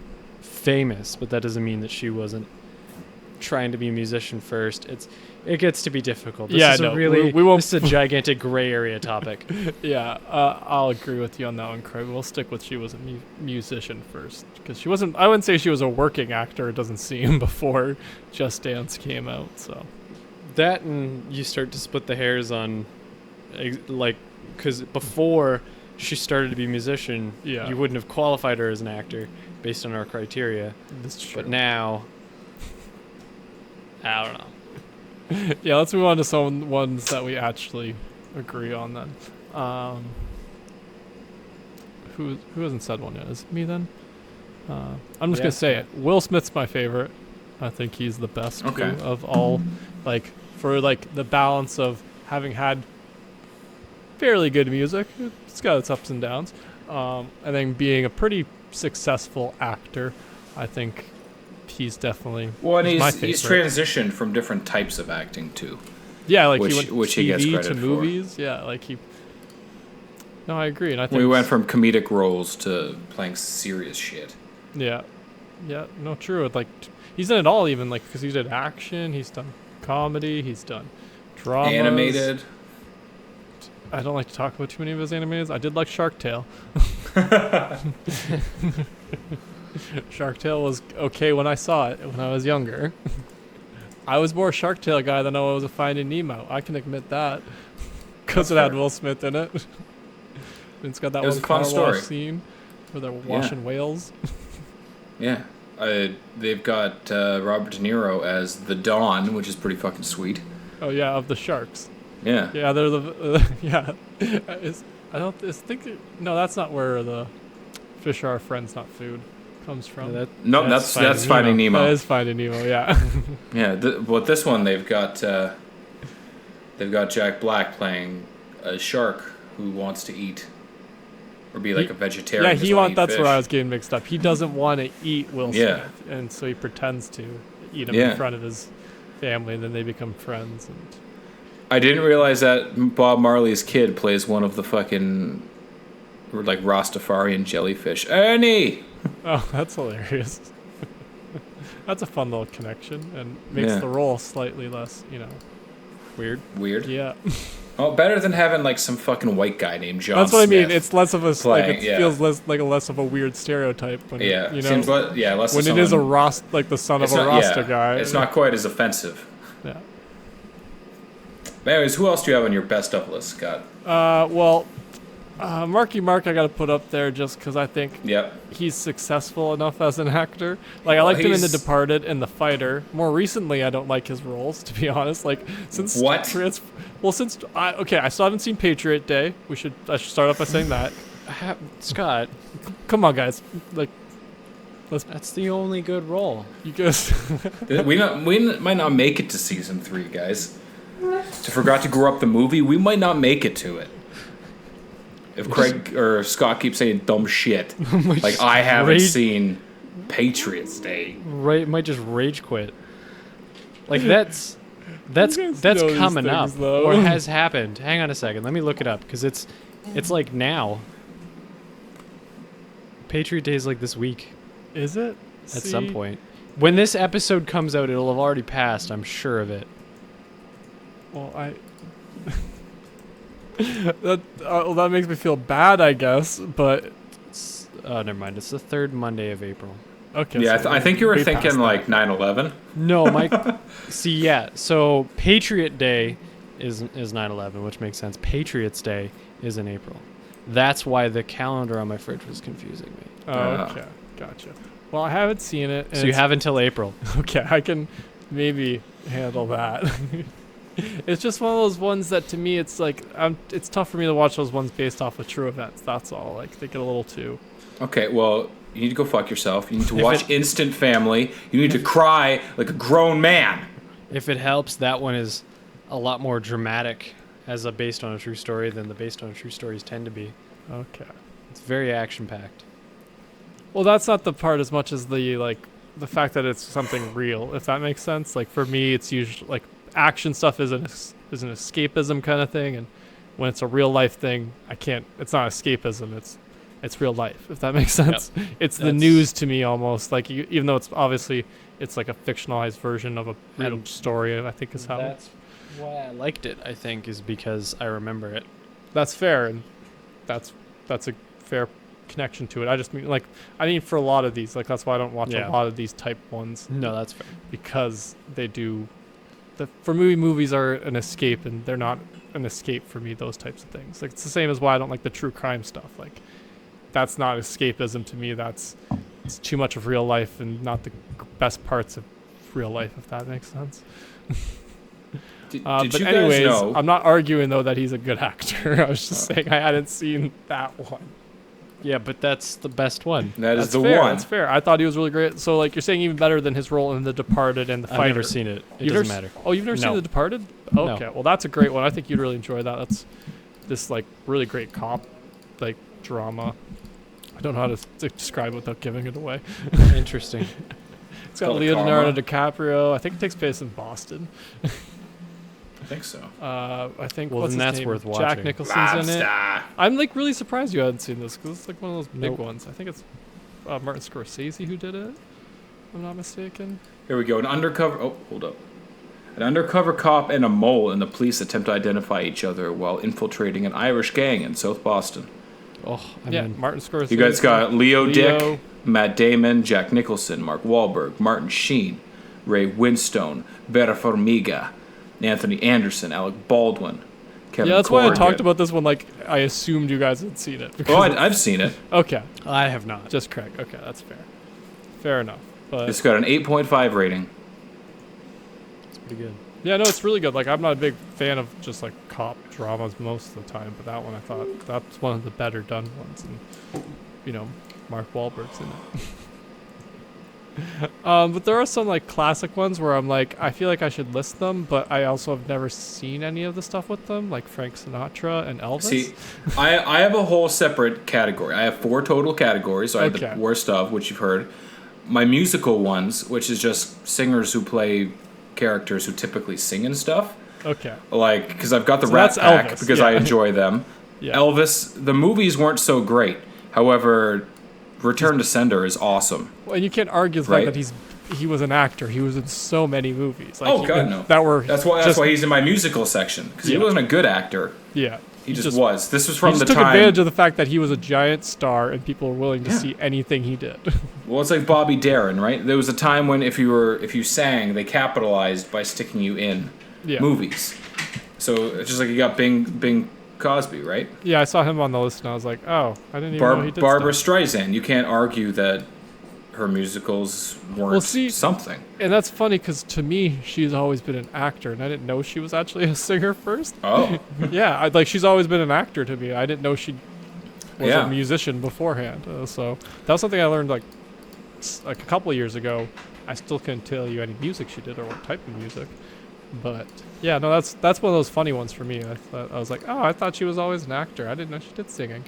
It gets to be difficult. This is we won't. This is a gigantic gray area topic. Yeah, I'll agree with you on that one, Craig. We'll stick with she was a musician first, because she wasn't. I wouldn't say she was a working actor. It doesn't seem before Just Dance came out. So that, and you start to split the hairs on, like, because before she started to be a musician, you wouldn't have qualified her as an actor based on our criteria. That's true. But now, I don't know. Yeah, let's move on to some ones that we actually agree on then. Who hasn't said one yet? Is it me then? I'm just gonna say it. Will Smith's my favorite. I think he's the best too, of all. Like, for like the balance of having had fairly good music, it's got its ups and downs, and then being a pretty successful actor, I think he's definitely he's transitioned from different types of acting too. Yeah, like which, he went which TV he gets credit to movies. For. Yeah, like he. No, I agree, and I think we went from comedic roles to playing serious shit. Yeah, no, true. Like he's done it all, even like because he did action, he's done comedy, he's done drama, animated. I don't like to talk about too many of his animated. I did like Shark Tale. Shark Tale was okay when I saw it when I was younger. I was more a Shark Tale guy than I was a Finding Nemo. I can admit that, because it had Will Smith in it. And it's got that one car wash scene where they're washing whales. Yeah, they've got Robert De Niro as the Don, which is pretty fucking sweet. Oh yeah, of the sharks. Yeah. Yeah, they're the yeah. No, that's not where the fish are friends, not food, comes from. Yeah, that's Finding Nemo. That is Finding Nemo. Yeah. Yeah. But this one they've got Jack Black playing a shark who wants to eat or be like a vegetarian. Yeah, that's where I was getting mixed up. He doesn't want to eat Will Smith, and so he pretends to eat him in front of his family, and then they become friends. And I didn't realize that Bob Marley's kid plays one of the fucking like Rastafarian jellyfish. Ernie! Oh, that's hilarious. That's a fun little connection and makes the role slightly less, weird. Weird? Yeah. Oh, better than having like some fucking white guy named John That's what Smith I mean. It's less of a feels less of a weird stereotype when seems less when it is a like the son of a Rasta guy. It's not quite as offensive. Yeah. But anyways, who else do you have on your best of list, Scott? Marky Mark I got to put up there just because I think he's successful enough as an actor. Like, I liked him in The Departed and The Fighter. More recently, I don't like his roles, to be honest. Like, since I still haven't seen Patriot Day. I should start off by saying that. Scott, come on, guys. Like, that's the only good role. You guys, we might not make it to season 3, guys. I forgot to grow up the movie. We might not make it to it. If Craig or Scott keeps saying dumb shit, like I haven't seen Patriots Day. Right, might just rage quit. Like that's coming up or has happened. Hang on a second, let me look it up because it's like now. Patriot Day is like this week. Is it? At some point, when this episode comes out, it'll have already passed. I'm sure of it. Well, that makes me feel bad, I guess, but never mind. It's the third Monday of April. Okay. Yeah, I think you were thinking like 9/11. No, Mike. So Patriot Day is 9/11, which makes sense. Patriots Day is in April. That's why the calendar on my fridge was confusing me. Oh, okay, gotcha. Well, I haven't seen it. So you have until April. Okay, I can maybe handle that. It's just one of those ones that to me it's like it's tough for me to watch those ones based off of true events. That's all. Like they get a little too. Okay, well you need to go fuck yourself. You need to watch Instant Family. You need to cry like a grown man. If it helps, that one is a lot more dramatic as a based on a true story than the based on a true stories tend to be. Okay. It's very action packed. Well, that's not the part as much as the fact that it's something real. If that makes sense. Like for me, it's usually like. Action stuff is an escapism kind of thing, and when it's a real life thing, it's not escapism, it's real life, if that makes sense. Yep. It's the news to me almost, like even though it's obviously it's like a fictionalized version of a real story, I think is how why I liked it, I think, is because I remember it. That's fair, and that's a fair connection to it. I just mean, like, I mean, for a lot of these, like, that's why I don't watch a lot of these type ones. No, that's fair. Because they do, for me, movies are an escape, and they're not an escape for me, those types of things. Like, it's the same as why I don't like the true crime stuff. Like, that's not escapism to me. It's too much of real life and not the best parts of real life, if that makes sense. But anyways, I'm not arguing, though, that he's a good actor. I was just saying I hadn't seen that one. Yeah, but that's the best one. That's the fair, one. That's fair. I thought he was really great. So, like, you're saying even better than his role in The Departed and The Fighter. I've never seen it. It doesn't matter. Oh, you've never seen The Departed? Okay. No. Well, that's a great one. I think you'd really enjoy that. That's this, like, really great cop, like, drama. I don't know how to describe it without giving it away. Interesting. It's got Leonardo DiCaprio. I think it takes place in Boston. I think so. I think. Well, what's then his that's name? worth watching. Jack Nicholson's in it. I'm like really surprised you hadn't seen this because it's like one of those big ones. I think it's Martin Scorsese who did it. If I'm not mistaken. Here we go. An undercover. Oh, hold up. An undercover cop and a mole and the police attempt to identify each other while infiltrating an Irish gang in South Boston. Oh, I mean, Martin Scorsese. You guys got Leo Dick, Matt Damon, Jack Nicholson, Mark Wahlberg, Martin Sheen, Ray Winstone, Vera Farmiga, Anthony Anderson, Alec Baldwin, Kevin that's Corrigan. why I talked about this one like I assumed you guys had seen it. Oh, I've seen it. Okay. I have not. Just Craig. Okay, that's fair. Fair enough. But It's got an 8.5 rating. It's pretty good. yeah, no, it's really good. Like, I'm not a big fan of just like cop dramas most of the time, but that one I thought that's one of the better done ones, and you know, Mark Wahlberg's in it. But there are some like classic ones where I'm like, I feel like I should list them, but I also have never seen any of the stuff with them, like Frank Sinatra and Elvis. See, I have a whole separate category. I have 4 total categories. So I have the worst of, which you've heard. My musical ones, which is just singers who play characters who typically sing and stuff. Okay. Like, because I've got the Rat Pack Elvis, because I enjoy them. Yeah. Elvis, the movies weren't so great. However, Return to Sender is awesome. Well, and you can't argue the fact that he was an actor. He was in so many movies. Like, no. That's why he's in my musical section, because he wasn't a good actor. Yeah. He just was. This was from he the took time. advantage of the fact that he was a giant star and people were willing to see anything he did. Well, it's like Bobby Darin, right? There was a time when if you sang, they capitalized by sticking you in movies. So it's just like you got Bing Cosby, right? Yeah, I saw him on the list and I was like, oh, I didn't even know he did Barbara stuff. Streisand. You can't argue that her musicals weren't something. And that's funny because to me, she's always been an actor, and I didn't know she was actually a singer first. Oh. Yeah, she's always been an actor to me. I didn't know she was a musician beforehand. So that was something I learned like a couple of years ago. I still couldn't tell you any music she did or what type of music. But yeah, no, that's one of those funny ones for me. I was like, oh, I thought she was always an actor. I didn't know she did singing.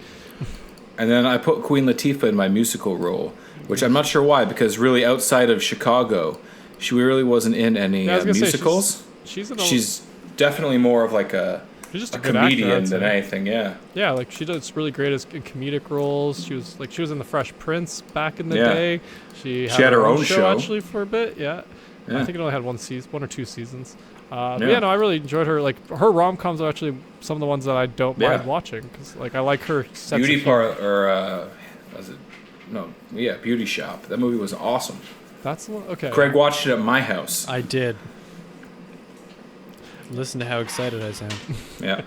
And then I put Queen Latifah in my musical role, which I'm not sure why, because really outside of Chicago, she really wasn't in any musicals. She's definitely more of like a comedian than anything. Yeah. Yeah, like she does really great in comedic roles. She was in the Fresh Prince back in the day. She had her own show actually for a bit. Yeah. I think it only had one or two seasons. But yeah, no, I really enjoyed her. Like her rom-coms are actually some of the ones that I don't mind watching because like I like her sense Beauty Beauty Shop. That movie was awesome. That's the one. Okay. Craig watched it at my house. I did. Listen to how excited I sound. Yeah.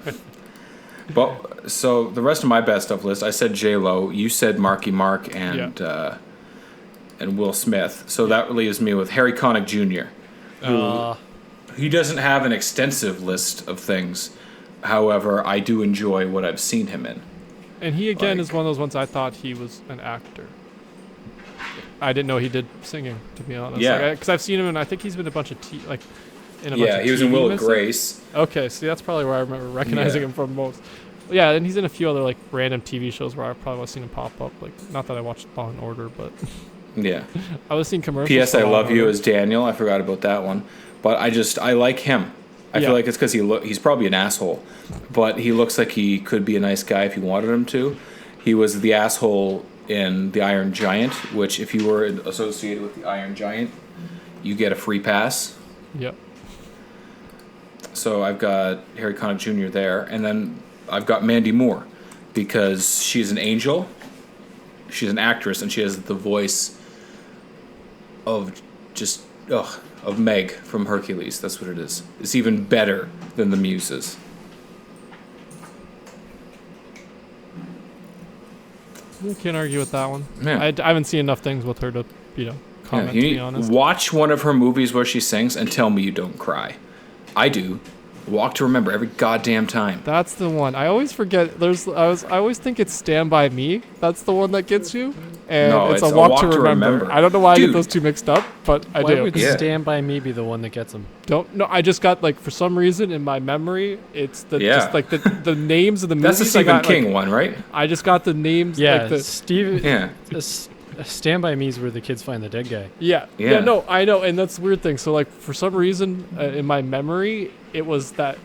But so the rest of my best of list, I said J-Lo, you said Marky Mark and Will Smith. So that leaves me with Harry Connick Jr. He doesn't have an extensive list of things. However, I do enjoy what I've seen him in. And he again is one of those ones I thought he was an actor. I didn't know he did singing, to be honest. Yeah. Because I've seen him and I think he's been in a bunch of he was in Will of Grace. Okay, see that's probably where I remember recognizing him from most. Yeah, and he's in a few other like random TV shows where I probably have seen him pop up. Like not that I watched Law and Order, but yeah, I was seeing commercials. P.S. I Love You as Daniel. I forgot about that one, but I like him. I feel like it's because he's probably an asshole, but he looks like he could be a nice guy if you wanted him to. He was the asshole in The Iron Giant, which if you were associated with The Iron Giant, you get a free pass. Yep. So I've got Harry Connick Jr. there, and then I've got Mandy Moore because she's an angel. She's an actress, and she has the voice of of Meg from Hercules. That's what it is. It's even better than the Muses. You can't argue with that one. Yeah. I haven't seen enough things with her to, comment, to be honest. Watch one of her movies where she sings and tell me you don't cry. I do. Walk to Remember every goddamn time. That's the one. I always forget. I always think it's Stand By Me. That's the one that gets you. And No, it's a Walk to Remember. I don't know why I get those two mixed up, but I do. Why would Stand By Me be the one that gets them? I just got for some reason in my memory, it's the names of the movies. That's the Stephen King one, right? I just got the names. Yeah, Stand By Me is where the kids find the dead guy. Yeah. No, I know, and that's the weird thing. So for some reason in my memory, it was that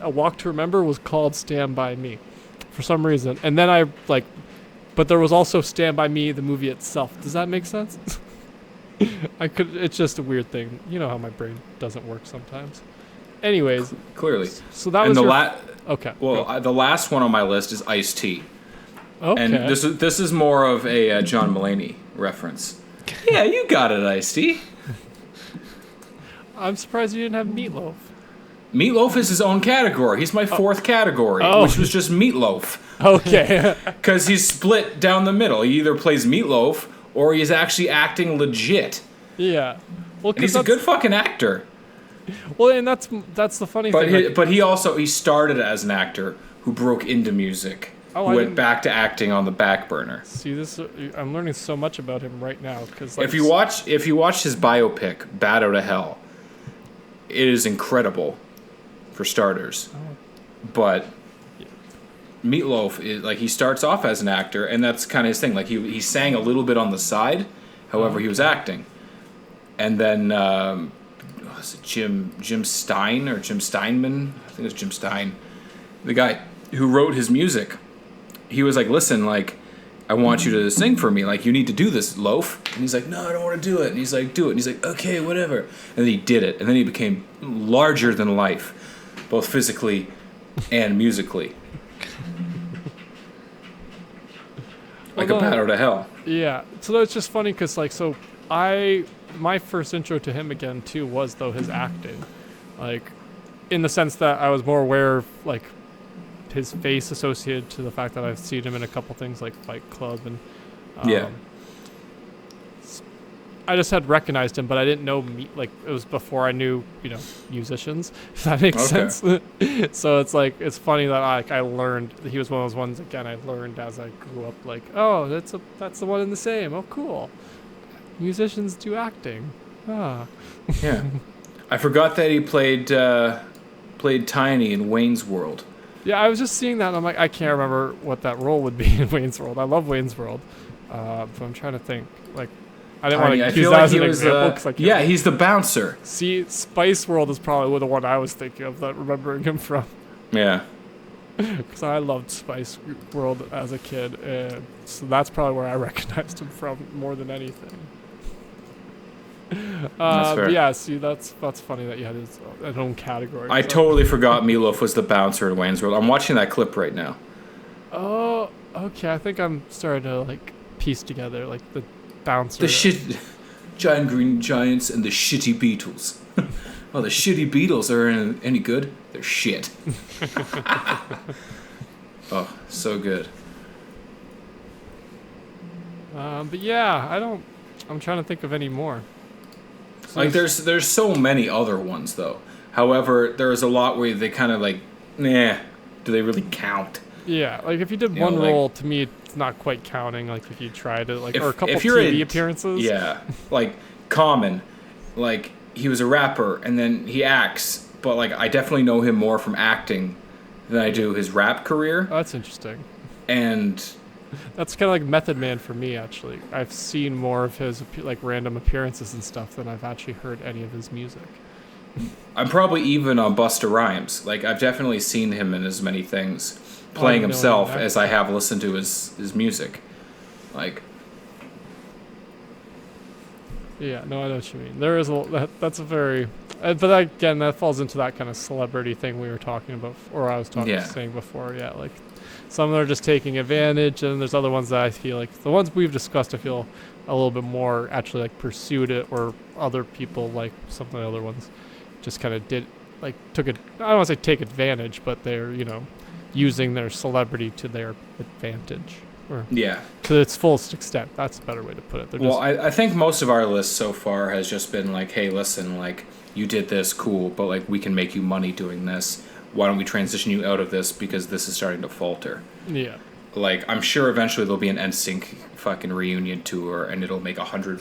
A Walk to Remember was called Stand By Me, for some reason, and then but there was also Stand By Me, the movie itself. Does that make sense? It's just a weird thing. You know how my brain doesn't work sometimes. Anyways. Clearly. So that was okay. Well, the last one on my list is Ice-T. Okay. And this is more of a John Mulaney reference. Yeah, you got it, Ice-T. I'm surprised you didn't have Meatloaf. Meatloaf is his own category. He's my fourth category, which was just Meatloaf. Okay. Because he's split down the middle. He either plays Meatloaf or he's actually acting legit. Yeah. Well, and he's a good fucking actor. Well, and that's the funny thing. But he started as an actor who broke into music. Who went back to acting on the back burner. See, I'm learning so much about him right now. Because if you watch his biopic, Bat Out of Hell, it is incredible, for starters. But Meatloaf is he starts off as an actor, and that's kind of his thing. He sang a little bit on the side, however he was acting, and then was it Jim Stein or Jim Steinman? I think it was Jim Stein, the guy who wrote his music. He was like, listen, I want you to sing for me. You need to do this, Loaf. And he's like, no, I don't want to do it. And he's like, do it. And he's like, okay, whatever. And then he did it. And then he became larger than life, both physically and musically. A Bat Out of Hell. Yeah. So it's just funny because, my first intro to him again, too, was, his acting. In the sense that I was more aware of, his face associated to the fact that I've seen him in a couple things like Fight Club and I just had recognized him, but I didn't know it was before I knew musicians, if that makes sense. So it's funny that I learned he was one of those ones again I learned as I grew up that's the one in the same. Oh, cool, musicians do acting. Yeah. I forgot that he played Tiny in Wayne's World. Yeah, I was just seeing that, and I'm like, I can't remember what that role would be in Wayne's World. I love Wayne's World, but I'm trying to think. I didn't want to use that as an example. He's the bouncer. See, Spice World is probably the one I was thinking of, remembering him from. Yeah. Because I loved Spice World as a kid, and so that's probably where I recognized him from more than anything. That's fair. Yeah, see, that's funny that you had his own category. I totally forgot Meatloaf was the bouncer in Wayne's World. I'm watching that clip right now. Oh, okay. I think I'm starting to piece together the bouncer. The giant green giants and the shitty Beatles. Well, the shitty Beatles are any good? They're shit. Oh, so good. But yeah, I'm trying to think of any more. There's so many other ones though. However, there's a lot where they kind of do they really count? Yeah, if you did one role, to me it's not quite counting. If you tried it, or a couple TV appearances. Yeah, Common, he was a rapper and then he acts, but I definitely know him more from acting than I do his rap career. Oh, that's interesting. And that's kind of like Method Man for me, actually. I've seen more of his random appearances and stuff than I've actually heard any of his music. I'm probably even on Busta Rhymes. I've definitely seen him in as many things playing himself as I have listened to his music. Yeah, no, I know what you mean. There is that's a very, but again, that falls into that kind of celebrity thing we were talking about, or I was saying before. Yeah, like some of them are just taking advantage, and there's other ones that I feel like the ones we've discussed, I feel a little bit more actually like pursued it, or other people like some of the other ones just kind of took it. I don't want to say take advantage, but they're using their celebrity to their advantage. Or to its fullest extent. That's a better way to put it. I think most of our list so far has just been like, hey, listen, like, you did this, cool, but like, we can make you money doing this. Why don't we transition you out of this because this is starting to falter? Yeah. Like, I'm sure eventually there'll be an NSYNC fucking reunion tour and it'll make $100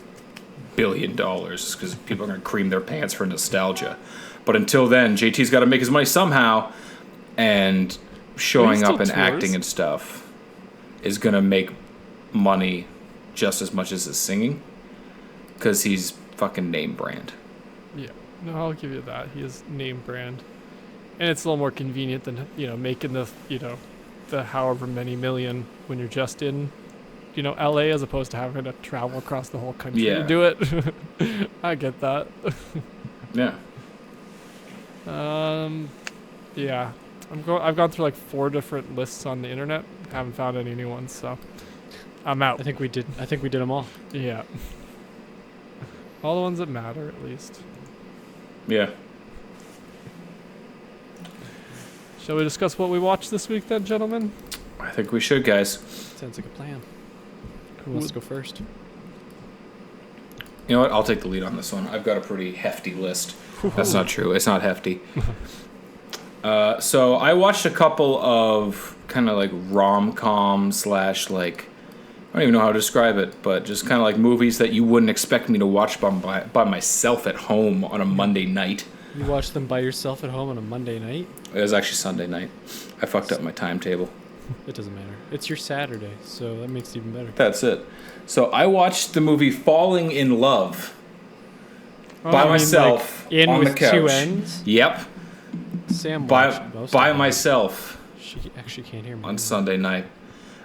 billion because people are going to cream their pants for nostalgia. But until then, JT's got to make his money somehow, and showing up and acting and stuff is going to make money just as much as his singing, because he's fucking name brand. Yeah, no, I'll give you that. He is name brand. And it's a little more convenient than, making the however many million when you're just in, LA, as opposed to having to travel across the whole country to do it. I get that. Yeah. Yeah. I've gone through like 4 different lists on the internet. Haven't found any new ones, so I'm out. I think we did them all. Yeah. All the ones that matter, at least. Yeah. Shall we discuss what we watched this week then, gentlemen? I think we should, guys. Sounds like a plan. Who wants to go first? You know what? I'll take the lead on this one. I've got a pretty hefty list. That's not true. It's not hefty. So I watched a couple of kind of like rom-com / like, I don't even know how to describe it, but just kind of like movies that you wouldn't expect me to watch by myself at home on a Monday night. You watched them by yourself at home on a Monday night? It was actually Sunday night. I fucked up my timetable. It doesn't matter. It's your Saturday, so that makes it even better. That's it. So I watched the movie Falling in Love by myself on the couch. 2 ends? Yep. Sam watched by myself. She actually can't hear me on Sunday night.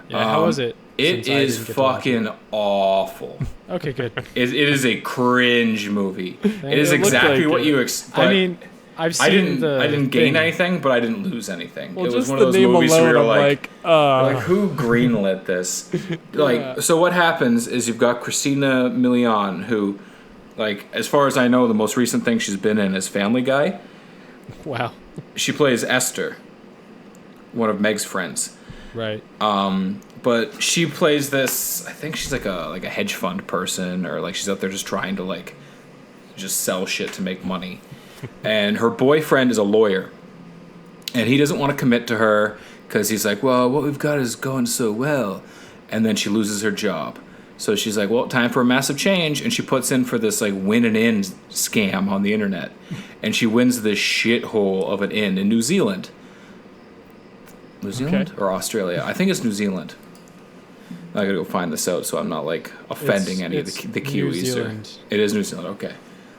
Yeah, how was it? It is fucking awful. Okay, good. It is a cringe movie. It is exactly what you expect. I mean, I didn't gain anything, but I didn't lose anything. Well, it was one of those movies where you're like, who greenlit this? So what happens is you've got Christina Milian, who, like, as far as I know, the most recent thing she's been in is Family Guy. Wow. She plays Esther, one of Meg's friends. Right. But she plays this, I think she's like a hedge fund person, or like she's out there just trying to like just sell shit to make money. And her boyfriend is a lawyer, and he doesn't want to commit to her because he's like, well, what we've got is going so well. And then she loses her job. So she's like, well, time for a massive change. And she puts in for this like win an inn scam on the internet. And she wins this shithole of an inn in New Zealand. New Zealand or Australia? I think it's New Zealand. I gotta go find this out so I'm not like offending any of the Kiwis. It is New Zealand. Okay,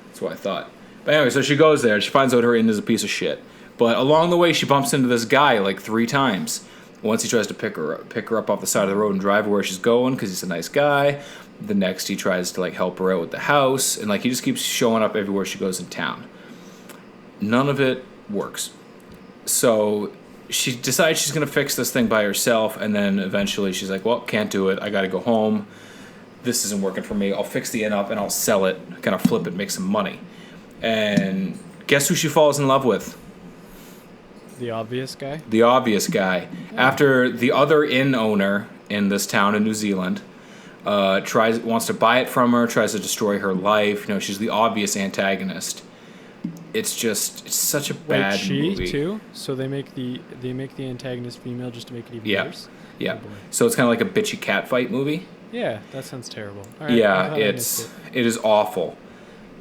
that's what I thought. But anyway, so she goes there. She finds out her inn is a piece of shit. But along the way, she bumps into this guy like 3 times. Once he tries to pick her up off the side of the road and drive her where she's going because he's a nice guy. The next, he tries to like help her out with the house, and like he just keeps showing up everywhere she goes in town. None of it works. So she decides she's gonna fix this thing by herself, and then eventually she's like, well, can't do it. I gotta go home. This isn't working for me. I'll fix the inn up and I'll sell it, kind of flip it, make some money. And guess who she falls in love with? The obvious guy? The obvious guy. Yeah. After the other inn owner in this town in New Zealand wants to buy it from her, tries to destroy her life. You know, she's the obvious antagonist. It's such a bad movie. Too? So they make the antagonist female just to make it even worse? Yeah. Oh, so it's kind of like a bitchy catfight movie. Yeah, that sounds terrible. All right, yeah, it is awful.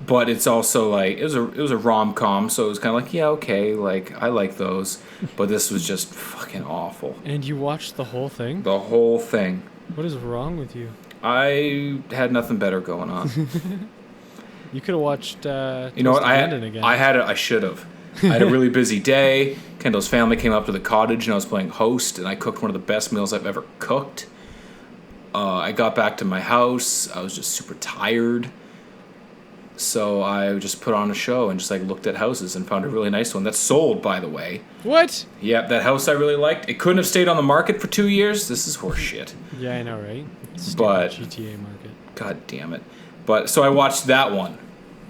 But it's also like it was a rom-com, so it was kind of like, yeah, okay, like I like those, but this was just fucking awful. And you watched the whole thing? The whole thing. What is wrong with you? I had nothing better going on. You could have watched. You know what? I should have. I had a really busy day. Kendall's family came up to the cottage, and I was playing host, and I cooked one of the best meals I've ever cooked. I got back to my house. I was just super tired. So I just put on a show and just like looked at houses and found a really nice one that's sold, by the way. What? Yep, that house I really liked. It couldn't have stayed on the market for 2 years. This is horse shit. Yeah, I know, right? But GTA market. God damn it. But so I watched that one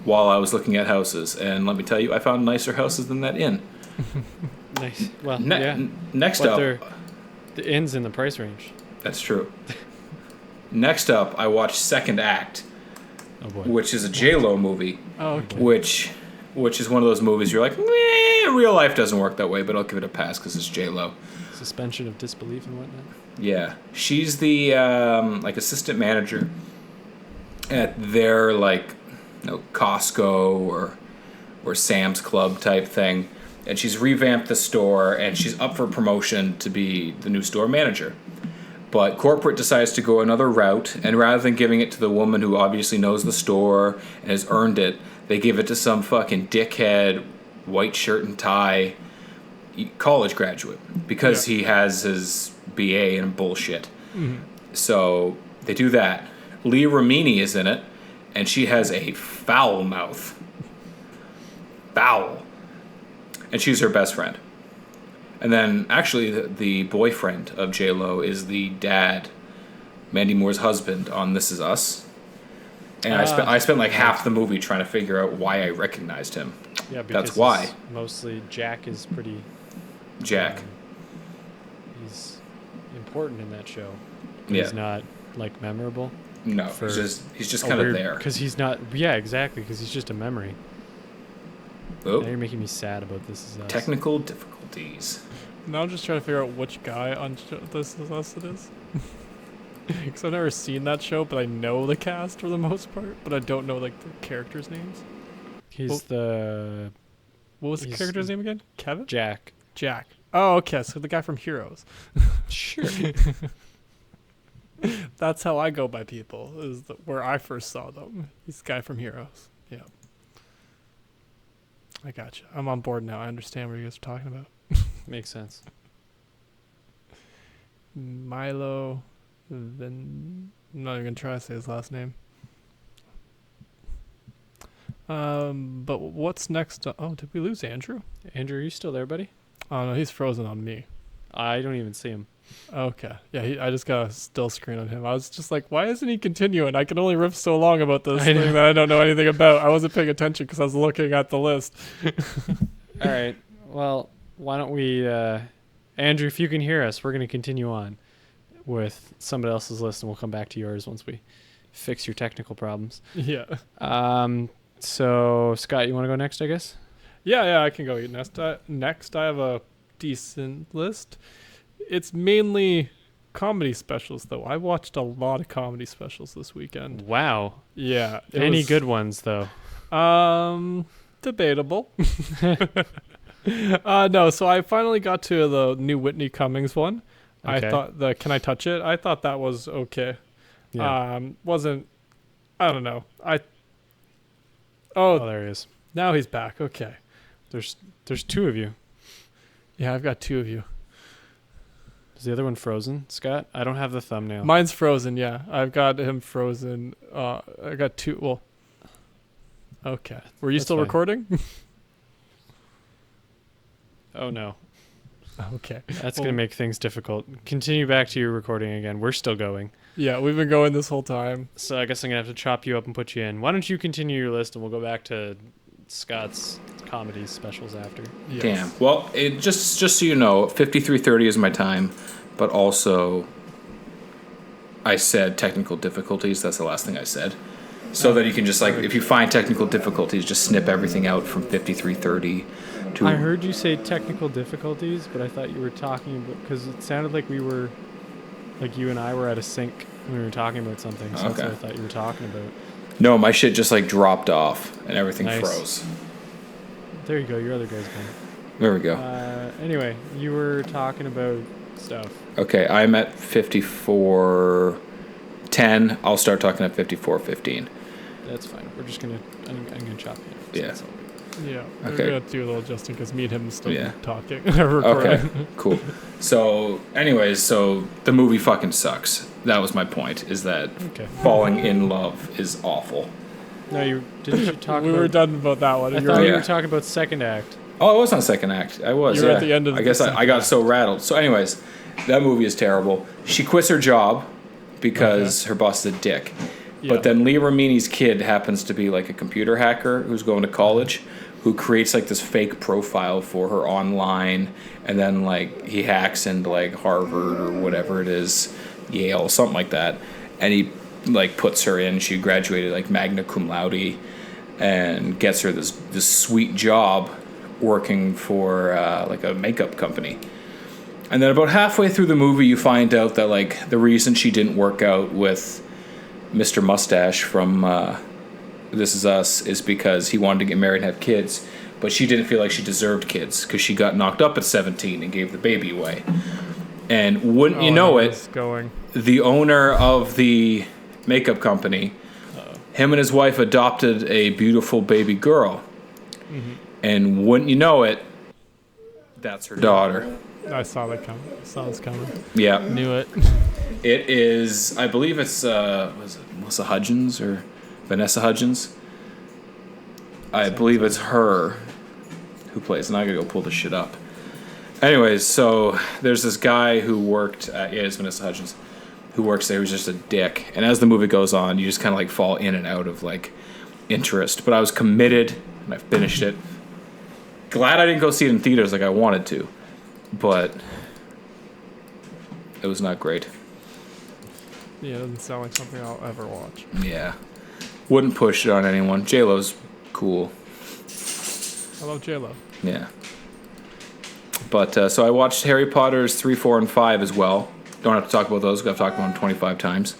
while I was looking at houses, and let me tell you, I found nicer houses than that inn. Nice. Well, yeah. Next up, the inn's in the price range. That's true. Next up, I watched Second Act, which is a J-Lo movie. Oh, okay. Which is one of those movies you're like, meh, real life doesn't work that way, but I'll give it a pass because it's J-Lo. Suspension of disbelief and whatnot. Yeah, she's the like assistant manager at their like Costco or Sam's Club type thing, and she's revamped the store and she's up for promotion to be the new store manager. But corporate decides to go another route, and rather than giving it to the woman who obviously knows the store and has earned it, they give it to some fucking dickhead, white shirt and tie, college graduate, because he has his BA and bullshit. Mm-hmm. So they do that. Leah Remini is in it, and she has a foul mouth. Foul. And she's her best friend. And then, actually, the boyfriend of J-Lo is the dad, Mandy Moore's husband, on This Is Us. And I spent like half the movie trying to figure out why I recognized him. Yeah, because that's why. Mostly Jack is pretty... Jack. He's important in that show. Yeah. He's not, like, memorable. No, he's just kind of there. Because he's not... Yeah, exactly, because he's just a memory. Oh. Now you're making me sad about This Is Us. Technical difficulties. Now I'm just trying to figure out which guy on This Is Us it is. Because I've never seen that show, but I know the cast for the most part, but I don't know like the characters' names. He's the... What was the character's name again? Kevin? Jack. Oh, okay, so the guy from Heroes. Sure. That's how I go by people, is where I first saw them. He's the guy from Heroes. Yeah. I gotcha. I'm on board now. I understand what you guys are talking about. Makes sense. Milo... I'm not even going to try to say his last name. But what's next? Oh, did we lose Andrew? Andrew, are you still there, buddy? Oh, no, he's frozen on me. I don't even see him. Okay. Yeah, I just got a still screen on him. I was just like, why isn't he continuing? I can only riff so long about this thing that I don't know anything about. I wasn't paying attention because I was looking at the list. All right. Well, why don't we... Andrew, if you can hear us, we're going to continue on with somebody else's list, and we'll come back to yours once we fix your technical problems. Yeah. So, Scott, you want to go next, I guess? Yeah, I can go next. I have a decent list. It's mainly comedy specials, though. I watched a lot of comedy specials this weekend. Wow. Yeah. Any good ones, though? Debatable. No, so I finally got to the new Whitney Cummings one. Okay. I thought Can I Touch It? I thought that was okay. Yeah. Wasn't, I don't know. Oh, there he is. Now he's back. Okay. There's two of you. Yeah, I've got two of you. Is the other one frozen, Scott? I don't have the thumbnail. Mine's frozen, yeah. I've got him frozen. I got two. Well, okay. Were you still recording? Oh, no. Okay. That's going to make things difficult. Continue back to your recording again. We're still going. Yeah, we've been going this whole time. So I guess I'm going to have to chop you up and put you in. Why don't you continue your list, and we'll go back to Scott's comedy specials after. Yes. Damn. Well, just so you know, 53:30 is my time, but also I said technical difficulties. That's the last thing I said. So that you can just, like, if you find technical difficulties, just snip everything out from 53:30 to... I heard you say technical difficulties, but I thought you were talking about... Because it sounded like we were... Like you and I were at a sync when we were talking about something. So that's what I thought you were talking about. No, my shit just, like, dropped off and everything froze. There you go. Your other guy's gone. There we go. Anyway, you were talking about stuff. Okay, I'm at 54:10. I'll start talking at 54:15. That's fine. We're just gonna. I'm gonna chop you. So yeah. Yeah. Okay. We're gonna do a little adjusting because me and him still talking. Okay. Cool. So, anyways, the movie fucking sucks. That was my point. Is that falling in love is awful. No, didn't you talk we about... were done about that one. I thought you were talking about second act. Oh, it was not second act. I was. You were at the end of I guess I got so rattled. So, anyways, that movie is terrible. She quits her job because her boss is a dick. Yeah. But then Leah Remini's kid happens to be like a computer hacker who's going to college, who creates like this fake profile for her online, and then like he hacks into like Harvard or whatever it is, Yale, something like that, and he like puts her in. She graduated like magna cum laude, and gets her this sweet job working for like a makeup company. And then about halfway through the movie, you find out that like the reason she didn't work out with Mr. Mustache from This Is Us is because he wanted to get married and have kids, but she didn't feel like she deserved kids because she got knocked up at 17 and gave the baby away. And wouldn't you know it, the owner of the makeup company, him and his wife adopted a beautiful baby girl. Mm-hmm. And wouldn't you know it, that's her daughter. I saw that coming. Saw this coming. Yeah. Knew it. It is, I believe it's, was it Melissa Hudgens or Vanessa Hudgens? I believe it's her who plays, and I gotta go pull this shit up. Anyways, so there's this guy who worked, it's Vanessa Hudgens, who works there who's just a dick. And as the movie goes on, you just kind of like fall in and out of like interest. But I was committed, and I finished it. Glad I didn't go see it in theaters like I wanted to, but it was not great. Yeah, it doesn't sound like something I'll ever watch. Yeah. Wouldn't push it on anyone. J-Lo's cool. I love J-Lo. Yeah. But, so I watched Harry Potter's 3, 4, and 5 as well. Don't have to talk about those. I've talked about them 25 times.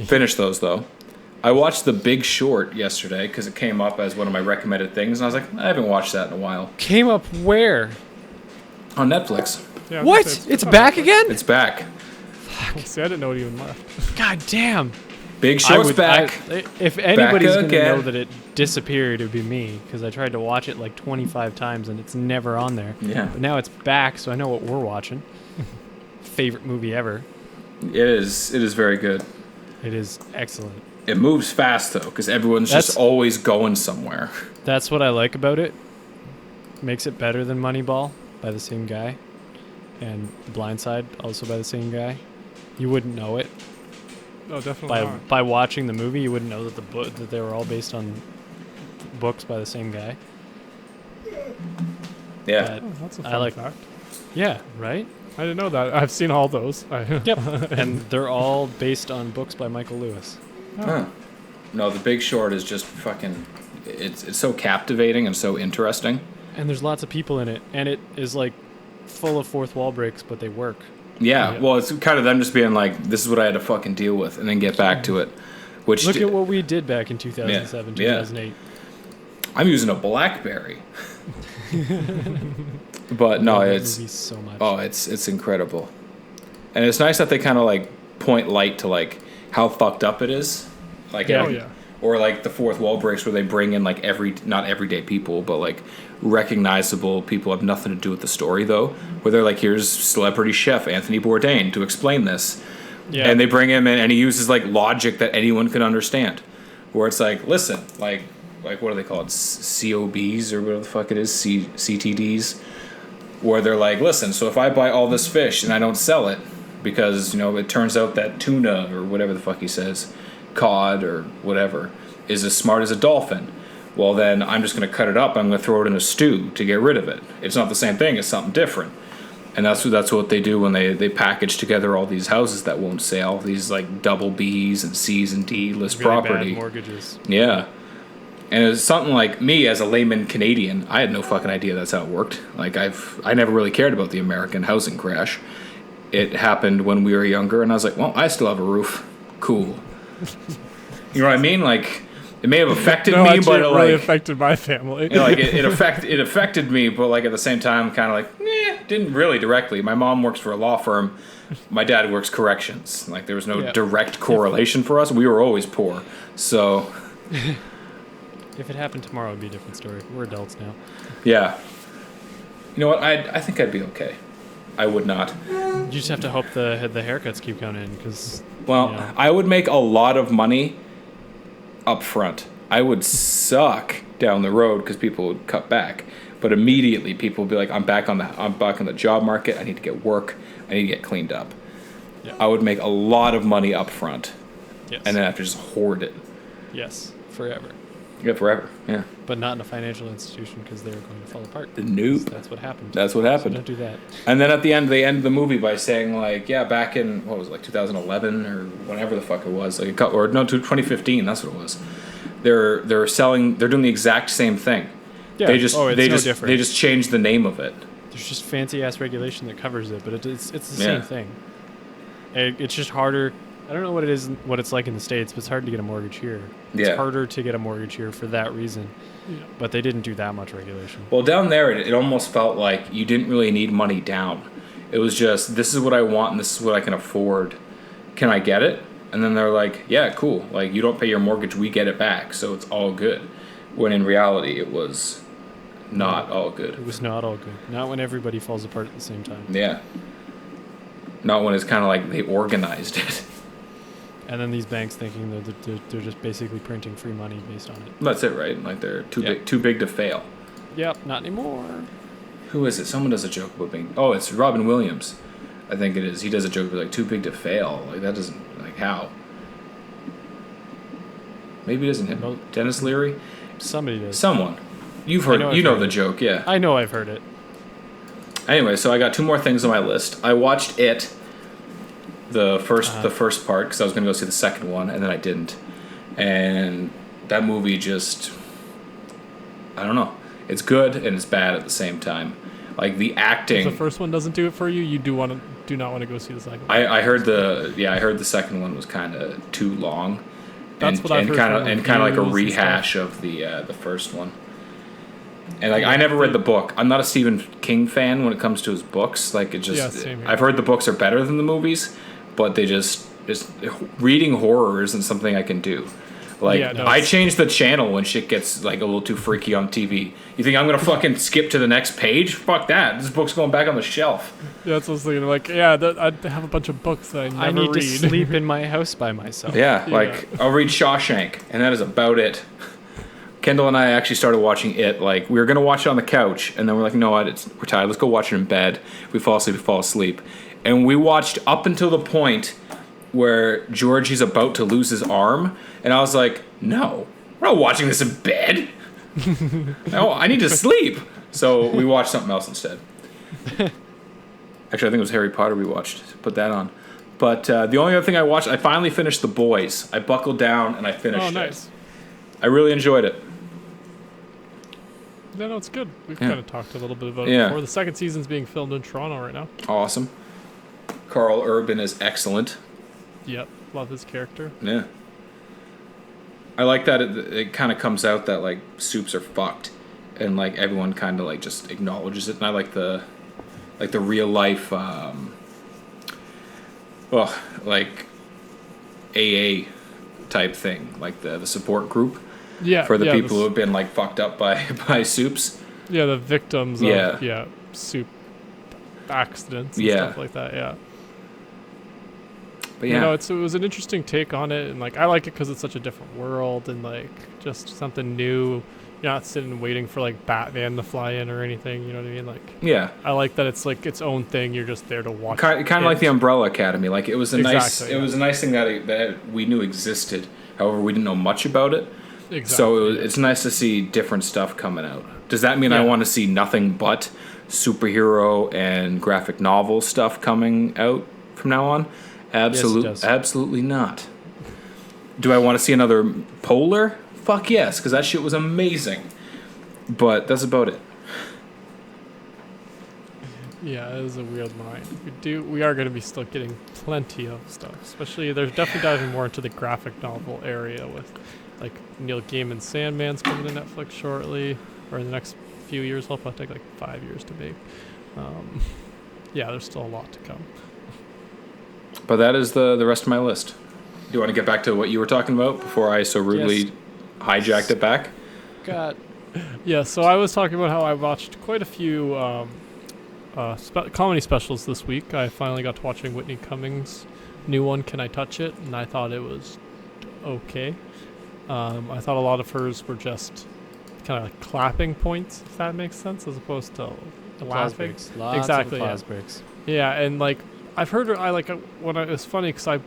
Finished those, though. I watched The Big Short yesterday because it came up as one of my recommended things, and I was like, I haven't watched that in a while. Came up where? On Netflix. Yeah, what? It's back again? It's back. See, I didn't know it even left. God damn. Big Short's back. If anybody's going to again. know that it disappeared, it would be me, because I tried to watch it like 25 times and it's never on there. Yeah. But now it's back, so I know what we're watching. Favorite movie ever. It is. It is very good. It is excellent. It moves fast, though, because everyone's just always going somewhere. That's what I like about it. Makes it better than Moneyball by the same guy. And The Blind Side, also by the same guy. You wouldn't know it. No, definitely not. By watching the movie, you wouldn't know that that they were all based on books by the same guy. Yeah. Oh, that's a fun fact. Yeah, right? I didn't know that. I've seen all those. Yep. And they're all based on books by Michael Lewis. Oh. Huh. No, The Big Short is just fucking... It's so captivating and so interesting. And there's lots of people in it. And it is, like, full of fourth wall breaks, but they work. Yeah, well, it's kind of them just being like, this is what I had to fucking deal with, and then get back to it. Which Look at what we did back in 2007, 2008. I'm using a BlackBerry. But no, it's so much. Oh, it's incredible. And it's nice that they kind of like point light to like how fucked up it is. Like or like the fourth wall breaks where they bring in like not everyday people, but like recognizable people have nothing to do with the story though. Where they're like, here's celebrity chef Anthony Bourdain to explain this. Yeah. And they bring him in and he uses like logic that anyone can understand. Where it's like, listen, like what do they call it? COBs or whatever the fuck it is, CTDs. Where they're like, listen, so if I buy all this fish and I don't sell it because, it turns out that tuna or whatever the fuck he says, cod or whatever, is as smart as a dolphin. Well, then I'm just going to cut it up. I'm going to throw it in a stew to get rid of it. It's not the same thing. It's something different. And that's what they do when they package together all these houses that won't sell. These like double B's and C's and D list really property. Bad mortgages. Yeah. And it's something like me as a layman Canadian, I had no fucking idea that's how it worked. Like I never really cared about the American housing crash. It happened when we were younger, and I was like, well, I still have a roof. Cool. You know what I mean? Like, it may have affected me, but it really affected my family. It affected me, but like at the same time, kind of like, didn't really directly. My mom works for a law firm. My dad works corrections. Like there was no direct correlation for us. We were always poor, so. If it happened tomorrow, it would be a different story. We're adults now. Yeah. You know what? I think I'd be okay. I would not. You just have to hope the haircuts keep coming in, because... Well, I would make a lot of money up front. I would suck down the road because people would cut back. But immediately people would be like, I'm back on the job market. I need to get work. I need to get cleaned up. Yeah. I would make a lot of money up front. Yes. And then I have to just hoard it. Yes, forever. Yeah, forever. Yeah. But not in a financial institution because they're going to fall apart. Nope. That's what happened. That's what happened. So don't do that. And then at the end, they end the movie by saying, like, yeah, back in, what was it, like 2011 or whenever the fuck it was, like, 2015, that's what it was. They're doing the exact same thing. Yeah. They just, no different. They just changed the name of it. There's just fancy ass regulation that covers it, but it's the same thing. It's just harder. I don't know what it's like in the States, but it's hard to get a mortgage here. It's harder to get a mortgage here for that reason. Yeah. But they didn't do that much regulation. Well, down there, it almost felt like you didn't really need money down. It was just, this is what I want and this is what I can afford. Can I get it? And then they're like, yeah, cool. Like, you don't pay your mortgage, we get it back, so it's all good. When in reality, it was not all good. It was not all good. Not when everybody falls apart at the same time. Yeah. Not when it's kind of like they organized it. And then these banks thinking that they're just basically printing free money based on it. That's it, right? Like they're too big to fail. Yep, not anymore. Who is it? Someone does a joke about being... Oh, it's Robin Williams. I think it is. He does a joke about, like, too big to fail. Like, that doesn't... Like, how? Maybe it isn't him. No. Dennis Leary? Somebody does. Someone. You've heard... You know the joke, yeah. I know I've heard it. Anyway, so I got 2 more things on my list. I watched It... The first part, because I was going to go see the second one, and then I didn't. And that movie just... I don't know. It's good and it's bad at the same time. Like, the acting... If the first one doesn't do it for you, you do not want to go see the second one. I heard the second one was kind of too long. That's what I've heard. And kind of like a rehash of the first one. And like, I never read the book. I'm not a Stephen King fan when it comes to his books. Like, it just... same here. I've heard the books are better than the movies, but they just reading horror isn't something I can do. Like, I change the channel when shit gets like a little too freaky on TV. You think I'm gonna fucking skip to the next page? Fuck that. This book's going back on the shelf. Yeah, that's what I was thinking. Like, I have a bunch of books that I never read. I need to sleep in my house by myself. Yeah, like, I'll read Shawshank, and that is about it. Kendall and I actually started watching It. Like, we were gonna watch it on the couch, and then we're like, no, we're tired. Let's go watch it in bed. If we fall asleep, we fall asleep. And we watched up until the point where Georgie's about to lose his arm, and I was like, no, we're not watching this in bed. No, I need to sleep. So we watched something else instead. Actually, I think it was Harry Potter we watched. Put that on. But the only other thing I watched, I finally finished The Boys. I buckled down and I finished nice. it. I really enjoyed it. Yeah, no, it's good. We've kind of talked a little bit about it before. The second season's being filmed in Toronto right now. Awesome. Carl Urban is excellent. Yep, love his character. Yeah. I like that it kind of comes out that, like, soups are fucked. And, like, everyone kind of, like, just acknowledges it. And I like the real life, like, AA type thing. Like, the support group. Yeah. For the people who have been, like, fucked up by soups. Yeah, the victims of, soup accidents and stuff like that, yeah. But yeah. You know, it was an interesting take on it, and like I like it because it's such a different world and like just something new. You're not sitting and waiting for like Batman to fly in or anything. You know what I mean? Like, yeah, I like that it's like its own thing. You're just there to watch. Kind of like the Umbrella Academy. Like it was a nice thing that we knew existed. However, we didn't know much about it. Exactly. So it's nice to see different stuff coming out. Does that mean I want to see nothing but superhero and graphic novel stuff coming out from now on? Absolutely not. Do I want to see another Polar? Fuck yes, because that shit was amazing. But that's about it. Yeah, it is a weird line. We are going to be still getting plenty of stuff. Especially, there's definitely diving more into the graphic novel area with, like, Neil Gaiman's Sandman's coming to Netflix shortly, or in the next few years. It'll probably take like 5 years to make. Yeah, there's still a lot to come. But that is the rest of my list. Do you want to get back to what you were talking about before I so rudely hijacked it back? Yeah, so I was talking about how I watched quite a few comedy specials this week. I finally got to watching Whitney Cummings' new one, Can I Touch It? And I thought it was okay. I thought a lot of hers were just kind of like clapping points, if that makes sense, as opposed to laughing. Exactly. Applause breaks. Yeah, and like I've heard her. It's funny because I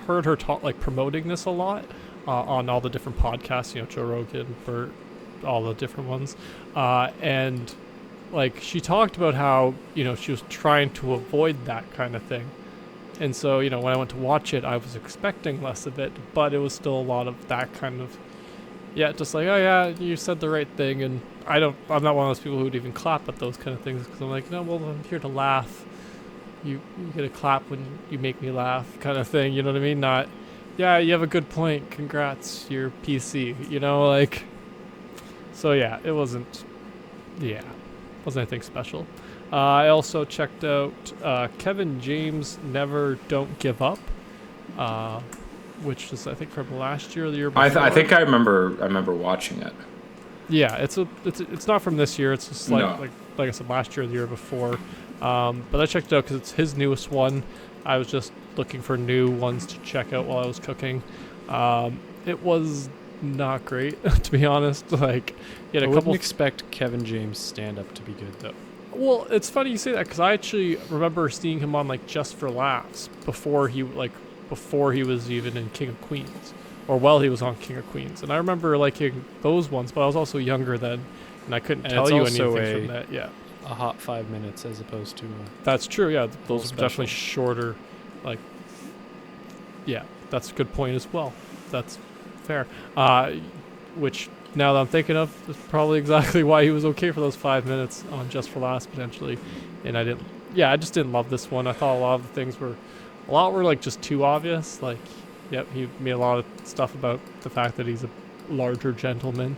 heard her talk like promoting this a lot on all the different podcasts. Joe Rogan, Bert, all the different ones, and like she talked about how she was trying to avoid that kind of thing. And so, when I went to watch it, I was expecting less of it, but it was still a lot of that kind of, just like, oh yeah, you said the right thing, and I'm not one of those people who would even clap at those kind of things, because I'm like, no, well, I'm here to laugh. You get a clap when you make me laugh, kind of thing, you know what I mean? Not, yeah, you have a good point, congrats, you're PC, like, so yeah, it wasn't anything special. I also checked out Kevin James' Never Don't Give Up, which is I think from last year or the year before. I think I remember watching it. Yeah, it's not from this year. It's just like I said, last year or the year before. But I checked it out because it's his newest one. I was just looking for new ones to check out while I was cooking. It was not great, to be honest. Like, I wouldn't expect Kevin James stand-up to be good though. Well, it's funny you say that because I actually remember seeing him on like Just for Laughs before he was even in King of Queens, or while he was on King of Queens, and I remember liking those ones. But I was also younger then, and I couldn't tell you anything from that. Yeah, a hot 5 minutes as opposed to. That's true. Yeah, those are definitely shorter. Like, yeah, that's a good point as well. That's fair. Which. Now that I'm thinking of, is probably exactly why he was okay for those 5 minutes on Just for Laughs potentially, and I just didn't love this one. I thought a lot of the things were like just too obvious. Like, he made a lot of stuff about the fact that he's a larger gentleman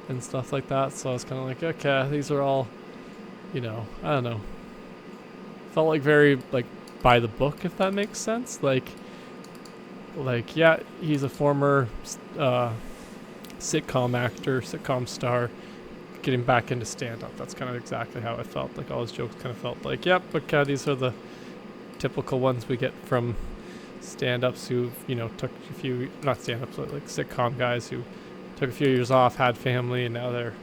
and stuff like that. So I was kind of like, okay, these are all, I don't know. Felt like very like by the book, if that makes sense. Like yeah, he's a former. Sitcom actor, sitcom star, getting back into stand-up. That's kind of exactly how it felt. Like all his jokes kind of felt like, okay, these are the typical ones we get from stand-ups who, took a few, not stand-ups, but like sitcom guys who took a few years off, had family, and now they're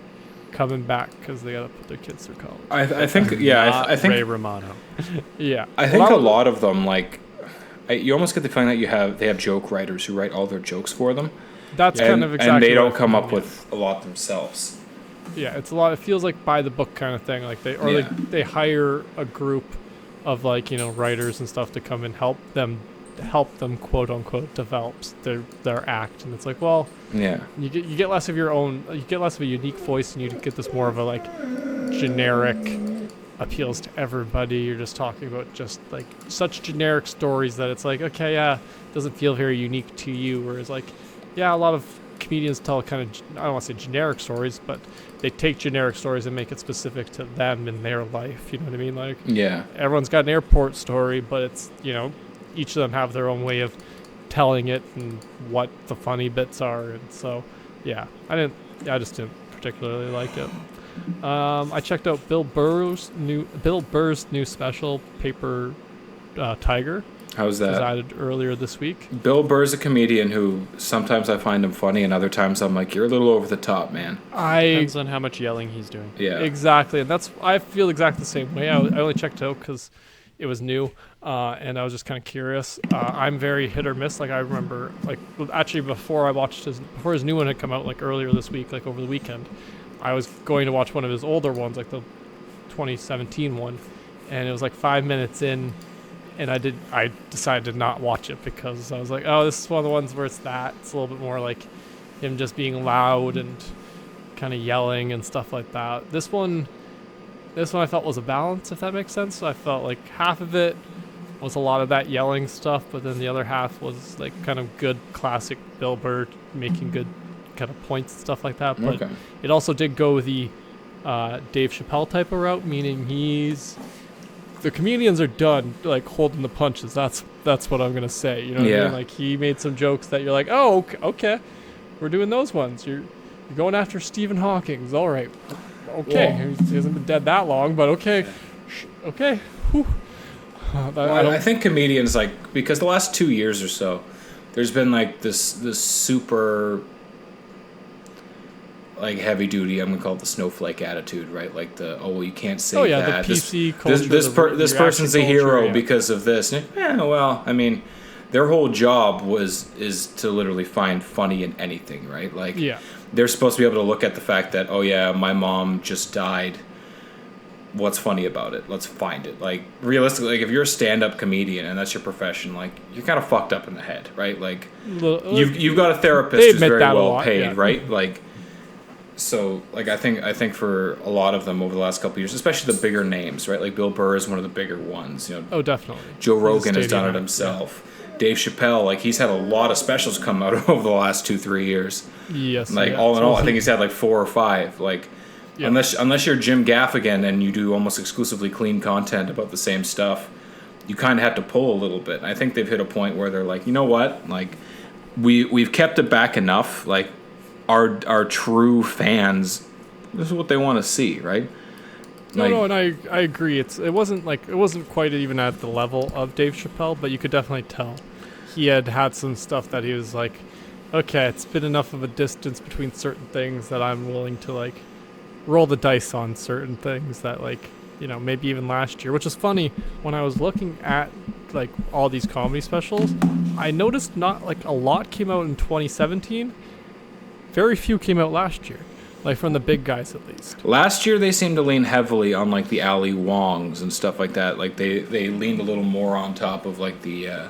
coming back because they got to put their kids through college. I think Ray Romano. Yeah. I think a lot of them, like, you almost get the feeling that they have joke writers who write all their jokes for them. That's kind of exactly. And they don't come up with a lot themselves. Yeah, it's a lot. It feels like by the book kind of thing. Like they hire a group of like writers and stuff to come and help them quote unquote develop their act. And it's like, well, yeah, you get less of your own. You get less of a unique voice, and you get this more of a like generic appeals to everybody. You're just talking about just like such generic stories that it's like, okay, yeah, it doesn't feel very unique to you. Whereas like. Yeah, a lot of comedians tell kind of, I don't want to say generic stories, but they take generic stories and make it specific to them in their life. You know what I mean? Like, yeah, everyone's got an airport story, but it's, each of them have their own way of telling it and what the funny bits are. And so, yeah, I just didn't particularly like it. I checked out Bill Burr's new special, Paper Tiger. How's that? Decided earlier this week. Bill Burr's a comedian who sometimes I find him funny, and other times I'm like, you're a little over the top, man. Depends on how much yelling he's doing. Yeah, exactly, and I feel exactly the same way. I only checked it out because it was new, and I was just kind of curious. I'm very hit or miss. Like I remember, like actually before his new one had come out, like earlier this week, like over the weekend, I was going to watch one of his older ones, like the 2017 one, and it was like 5 minutes in. And I decided to not watch it because I was like, oh, this is one of the ones where it's a little bit more like him just being loud and kind of yelling and stuff like that. This one I felt was a balance, if that makes sense. So I felt like half of it was a lot of that yelling stuff, but then the other half was like kind of good classic Bill Burr making good kind of points and stuff like that. But It also did go the Dave Chappelle type of route, meaning the comedians are done like holding the punches. That's what I'm gonna say. You know what I mean? Like he made some jokes that you're like, oh, okay, we're doing those ones. You're going after Stephen Hawking. All right, okay. He hasn't been dead that long, but okay, okay. I think comedians, like, because the last 2 years or so, there's been like this super like heavy duty. I'm gonna call it the snowflake attitude, right? Like you can't say that. The PC culture. This person's a hero yeah. because of this. Yeah, well, I mean, their whole job is to literally find funny in anything, right? Like, they're supposed to be able to look at the fact that, oh yeah, my mom just died. What's funny about it? Let's find it. Like, realistically, like, if you're a stand-up comedian and that's your profession, like, you're kind of fucked up in the head, right? Like, you've got a therapist who's very well paid, right? Like, so, like, I think for a lot of them over the last couple of years, especially the bigger names, right? Like, Bill Burr is one of the bigger ones. You know, oh, definitely. Joe Rogan has done it himself. Yeah. Dave Chappelle, like, he's had a lot of specials come out over the last 2-3 years. Yes. Like, all in all, I think he's had like 4 or 5. Like, unless you're Jim Gaffigan and you do almost exclusively clean content about the same stuff, you kind of have to pull a little bit. And I think they've hit a point where they're like, you know what? Like, we've kept it back enough. Like, our true fans, this is what they want to see, right? No, and I agree. It wasn't quite even at the level of Dave Chappelle, but you could definitely tell he had some stuff that he was like, okay, it's been enough of a distance between certain things that I'm willing to like roll the dice on certain things that, like, you know, maybe even last year, which is funny. When I was looking at like all these comedy specials, I noticed not like a lot came out in 2017. Very few came out last year. Like, from the big guys, at least. Last year, they seemed to lean heavily on, like, the Ali Wongs and stuff like that. Like, they leaned a little more on top of, like, the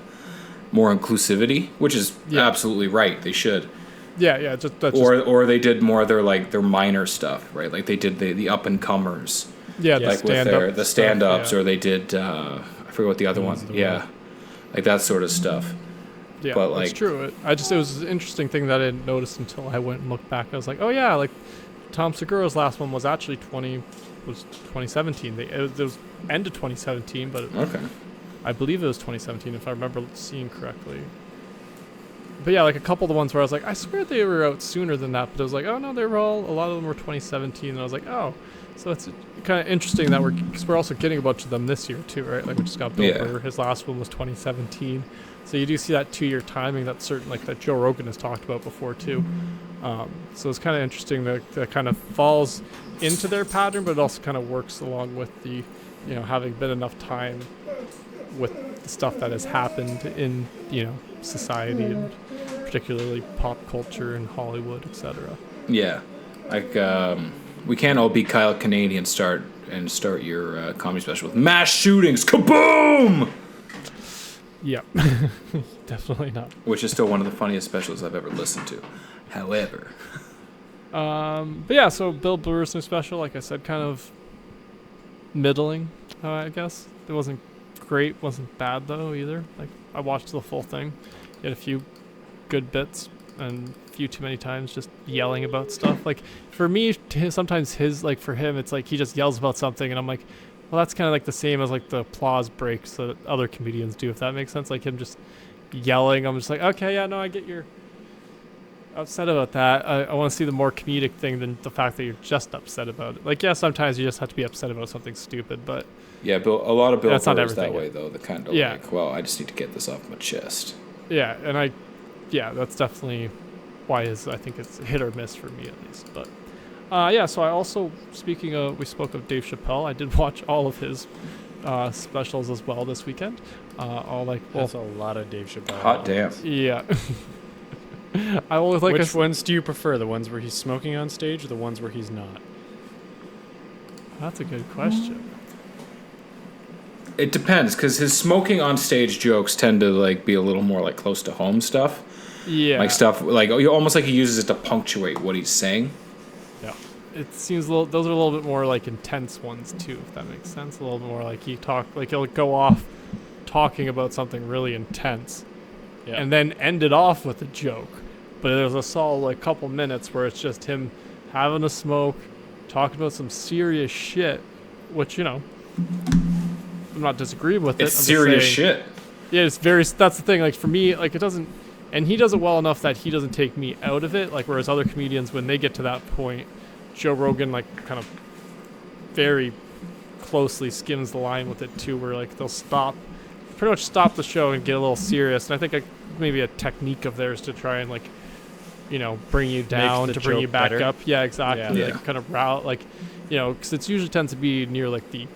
more inclusivity, which is absolutely right. They should. Yeah. Or they did more of their minor stuff, right? Like, they did the up-and-comers. Yeah, like with the stand-ups, stuff, or they did, I forget what the other one. Yeah. Like, that sort of stuff. Yeah, but, like, it's true. It was an interesting thing that I didn't notice until I went and looked back. I was like, oh, yeah, like, Tom Segura's last one was actually 2017. It was end of 2017, but I believe it was 2017 if I remember seeing correctly. But yeah, like a couple of the ones where I was like, I swear they were out sooner than that, but it was like, oh no, a lot of them were 2017, and I was like, oh, so it's kind of interesting that because we're also getting a bunch of them this year too, right? Like, we just got Bill Burr. His last one was 2017. So you do see that 2-year timing that's certain, like, that Joe Rogan has talked about before too. So it's kind of interesting that kind of falls into their pattern, but it also kind of works along with the, you know, having been enough time with the stuff that has happened in, you know, society and particularly pop culture and Hollywood, etc. Yeah, like we can't all be Kyle Canadian start your comedy special with mass shootings, kaboom! Yeah, definitely not. Which is still one of the funniest specials I've ever listened to. However, but yeah, so Bill Burr's new special, like I said, kind of middling, I guess. It wasn't great, wasn't bad though either. Like, I watched the full thing. He had a few good bits and a few too many times just yelling about stuff. Like, for me, sometimes for him, it's like he just yells about something, and I'm like, well, that's kind of like the same as like the applause breaks that other comedians do, if that makes sense. Like, him just yelling, I'm just like, okay, yeah, no, I get you're upset about that. I want to see the more comedic thing than the fact that you're just upset about it. Like, yeah, sometimes you just have to be upset about something stupid, but yeah, a lot of Bill Burr is that way though. The kind of like, well, I just need to get this off my chest. Yeah, and that's definitely why I think it's hit or miss for me at least. But so I also, we spoke of Dave Chappelle. I did watch all of his specials as well this weekend. That's a lot of Dave Chappelle. Hot damn. Yeah. Which ones do you prefer? The ones where he's smoking on stage or the ones where he's not? That's a good question. It depends, because his smoking on stage jokes tend to like be a little more like close to home stuff. Yeah. Like stuff like almost like he uses it to punctuate what he's saying. Yeah. It seems those are a little bit more like intense ones too, if that makes sense. A little bit more like he'll go off talking about something really intense. Yeah. And then end it off with a joke. But there's a solid couple minutes where it's just him having a smoke, talking about some serious shit, which, you know, I'm not disagreeing with it. It's serious shit. Yeah, it's that's the thing. Like, for me, like, it doesn't, and he does it well enough that he doesn't take me out of it. Like, whereas other comedians, when they get to that point, Joe Rogan, like, kind of very closely skims the line with it too, where, like, they'll pretty much stop the show and get a little serious. And I think maybe a technique of theirs to try and, like, bring you down to bring you back better. up. Yeah, exactly. Yeah. Like kind of route, like, because it usually tends to be near like the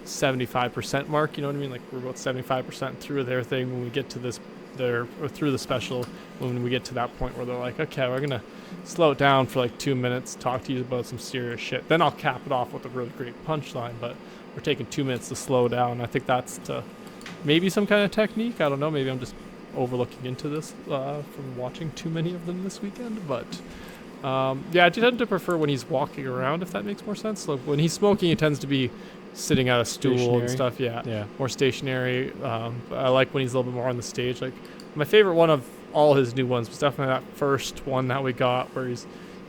75% mark. You know what I mean? Like we're about 75% through their thing when we get to or through the special, when we get to that point where they're like, okay, we're gonna slow it down for like 2 minutes, talk to you about some serious shit. Then I'll cap it off with a really great punchline. But we're taking 2 minutes to slow down. I think that's maybe some kind of technique. I don't know. Maybe I'm just overlooking into this from watching too many of them this weekend. But I tend to prefer when he's walking around, if that makes more sense. Like when he's smoking, it tends to be sitting at a stool and stuff. Yeah, more stationary. I like when he's a little bit more on the stage. Like my favorite one of all his new ones was definitely that first one that we got where he's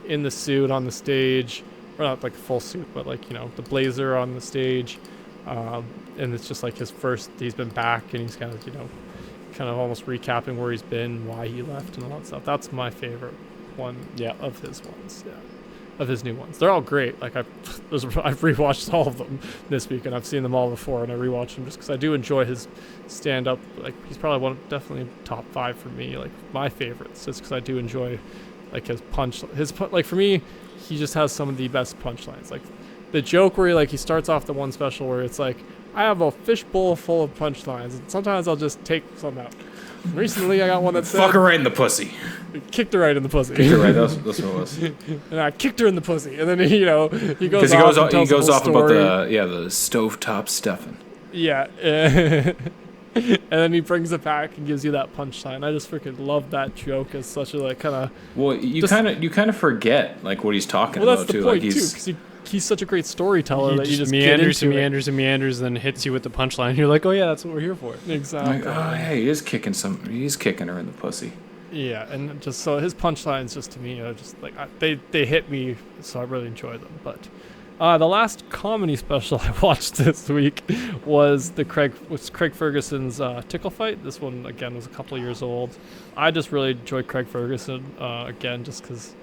in the suit on the stage, or not like full suit, but like the blazer on the stage, and it's just like his first. He's been back and he's kind of almost recapping where he's been, why he left, and all that stuff. That's my favorite one. Yeah, of his ones. Yeah. Of his new ones. They're all great. Like I've rewatched all of them this week, and I've seen them all before, and I rewatched them just because I do enjoy his stand-up. Like he's probably definitely top 5 for me. Like my favorites, just because I do enjoy like his like for me, he just has some of the best punchlines. Like the joke where he starts off the one special where it's like, I have a fishbowl full of punchlines, and sometimes I'll just take some out. Recently, I got one that said, "Fuck her right in the pussy." Kicked her right in the pussy. Kicked her right. That's what it was. And I kicked her in the pussy, and then he goes off. He goes off about the stovetop stuffing. Yeah, and then he brings it back and gives you that punchline. I just freaking love that joke as such a kind of. Well, you kind of forget like what he's talking about too. That's the point too, because he's such a great storyteller that you just meanders and meanders and meanders, and then hits you with the punchline. You're like, oh yeah, that's what we're here for. Exactly. Like, oh yeah, he's kicking her in the pussy. Yeah, and just so his punchlines, just to me, just like they hit me, so I really enjoy them. But the last comedy special I watched this week was Craig Ferguson's Tickle Fight. This one again was a couple of years old. I just really enjoyed Craig Ferguson again, just because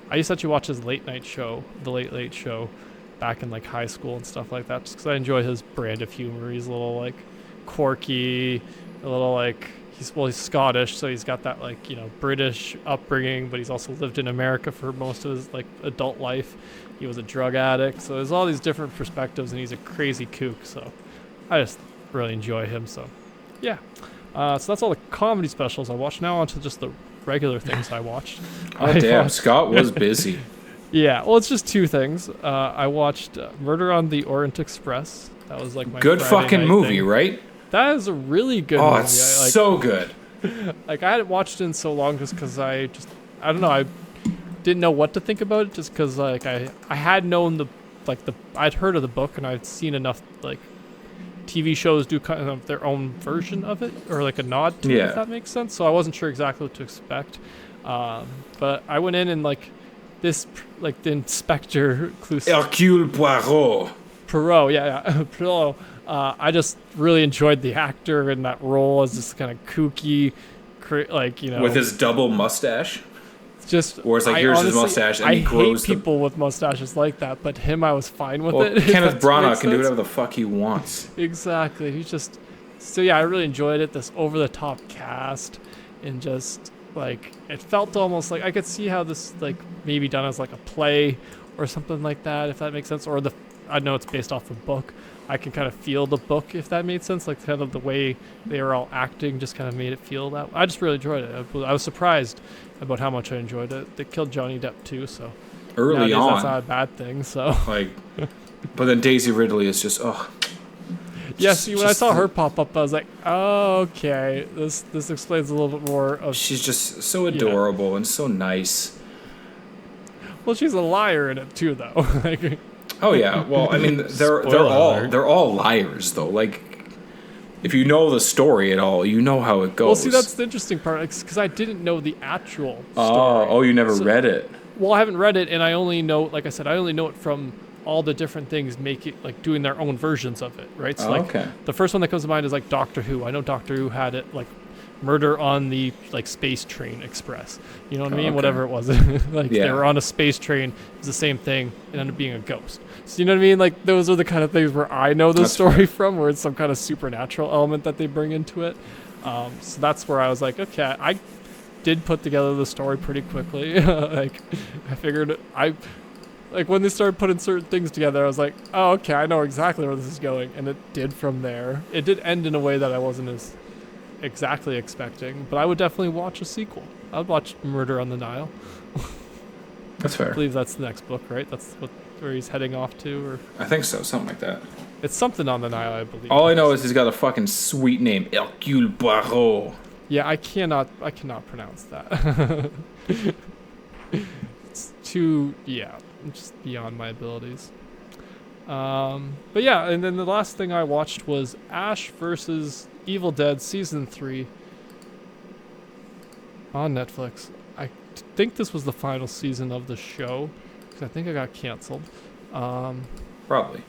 I used to actually watch his late night show, The Late Late Show, back in like high school and stuff like that, just because I enjoy his brand of humor. He's a little like quirky, a little like he's Scottish, so he's got that like British upbringing, but he's also lived in America for most of his like adult life. He was a drug addict, so there's all these different perspectives, and he's a crazy kook. So I just really enjoy him. So yeah, so that's all the comedy specials I watched. Now on to just the regular things I watched. Oh damn, Scott was busy. Yeah, well, it's just 2 things. I watched Murder on the Orient Express. That was like my good Friday fucking night movie, thing. right? That is a really good movie. Oh, it's so good. Like I hadn't watched it in so long just because I don't know, I didn't know what to think about it, just because like I had known I'd heard of the book, and I'd seen enough like TV shows do kind of their own version of it, or like a nod to it, if that makes sense. So I wasn't sure exactly what to expect. But I went in and like this, like the Inspector Hercule Poirot. Poirot. I just really enjoyed the actor in that role as this kind of kooky, with his double mustache. Just, or it's like, here's his mustache, and he grows. I hate people with mustaches like that, but him, I was fine with it. Kenneth Branagh can do whatever the fuck he wants. Exactly. He's just. So yeah, I really enjoyed it. This over-the-top cast, and just like it felt almost like I could see how this like maybe done as like a play or something like that, if that makes sense. Or I know it's based off a book. I can kind of feel the book, if that made sense. Like kind of the way they were all acting just kind of made it feel that. I just really enjoyed it. I was surprised about how much I enjoyed it. They killed Johnny Depp too, so early on, that's not a bad thing. So like, but then Daisy Ridley is just yeah. See, when I saw her pop up, I was like, oh, okay, this explains a little bit more of. She's just so adorable and so nice. Well, she's a liar in it too, though. Like, oh yeah, well, I mean, they're all liars though. Like, if you know the story at all, you know how it goes. Well, see, that's the interesting part, because I didn't know the actual story. Oh, you never read it? Well, I haven't read it, and I only know, like I said, I only know it from all the different things doing their own versions of it, right? So the first one that comes to mind is like Doctor Who. I know Doctor Who had it like Murder on the like Space Train Express. You know what I mean? Whatever it was. They were on a space train. It's the same thing. It ended up being a ghost. So you know what I mean? Like those are the kind of things where I know the story from, where it's some kind of supernatural element that they bring into it. So that's where I was like, okay, did put together the story pretty quickly. Like, I figured like when they started putting certain things together, I was like, oh, okay, I know exactly where this is going, and it did from there. It did end in a way that I wasn't as exactly expecting, but I would definitely watch a sequel. I would watch Murder on the Nile. That's fair. I believe that's the next book, right? That's where he's heading off to, or I think so, something like that. it's something on the Nile, I believe. All I know is he's got a fucking sweet name, Hercule Poirot. Yeah, I cannot pronounce that. It's too, just beyond my abilities. But yeah, and then the last thing I watched was Ash vs. Evil Dead Season 3 on Netflix. I think this was the final season of the show, because I think it got canceled. Probably.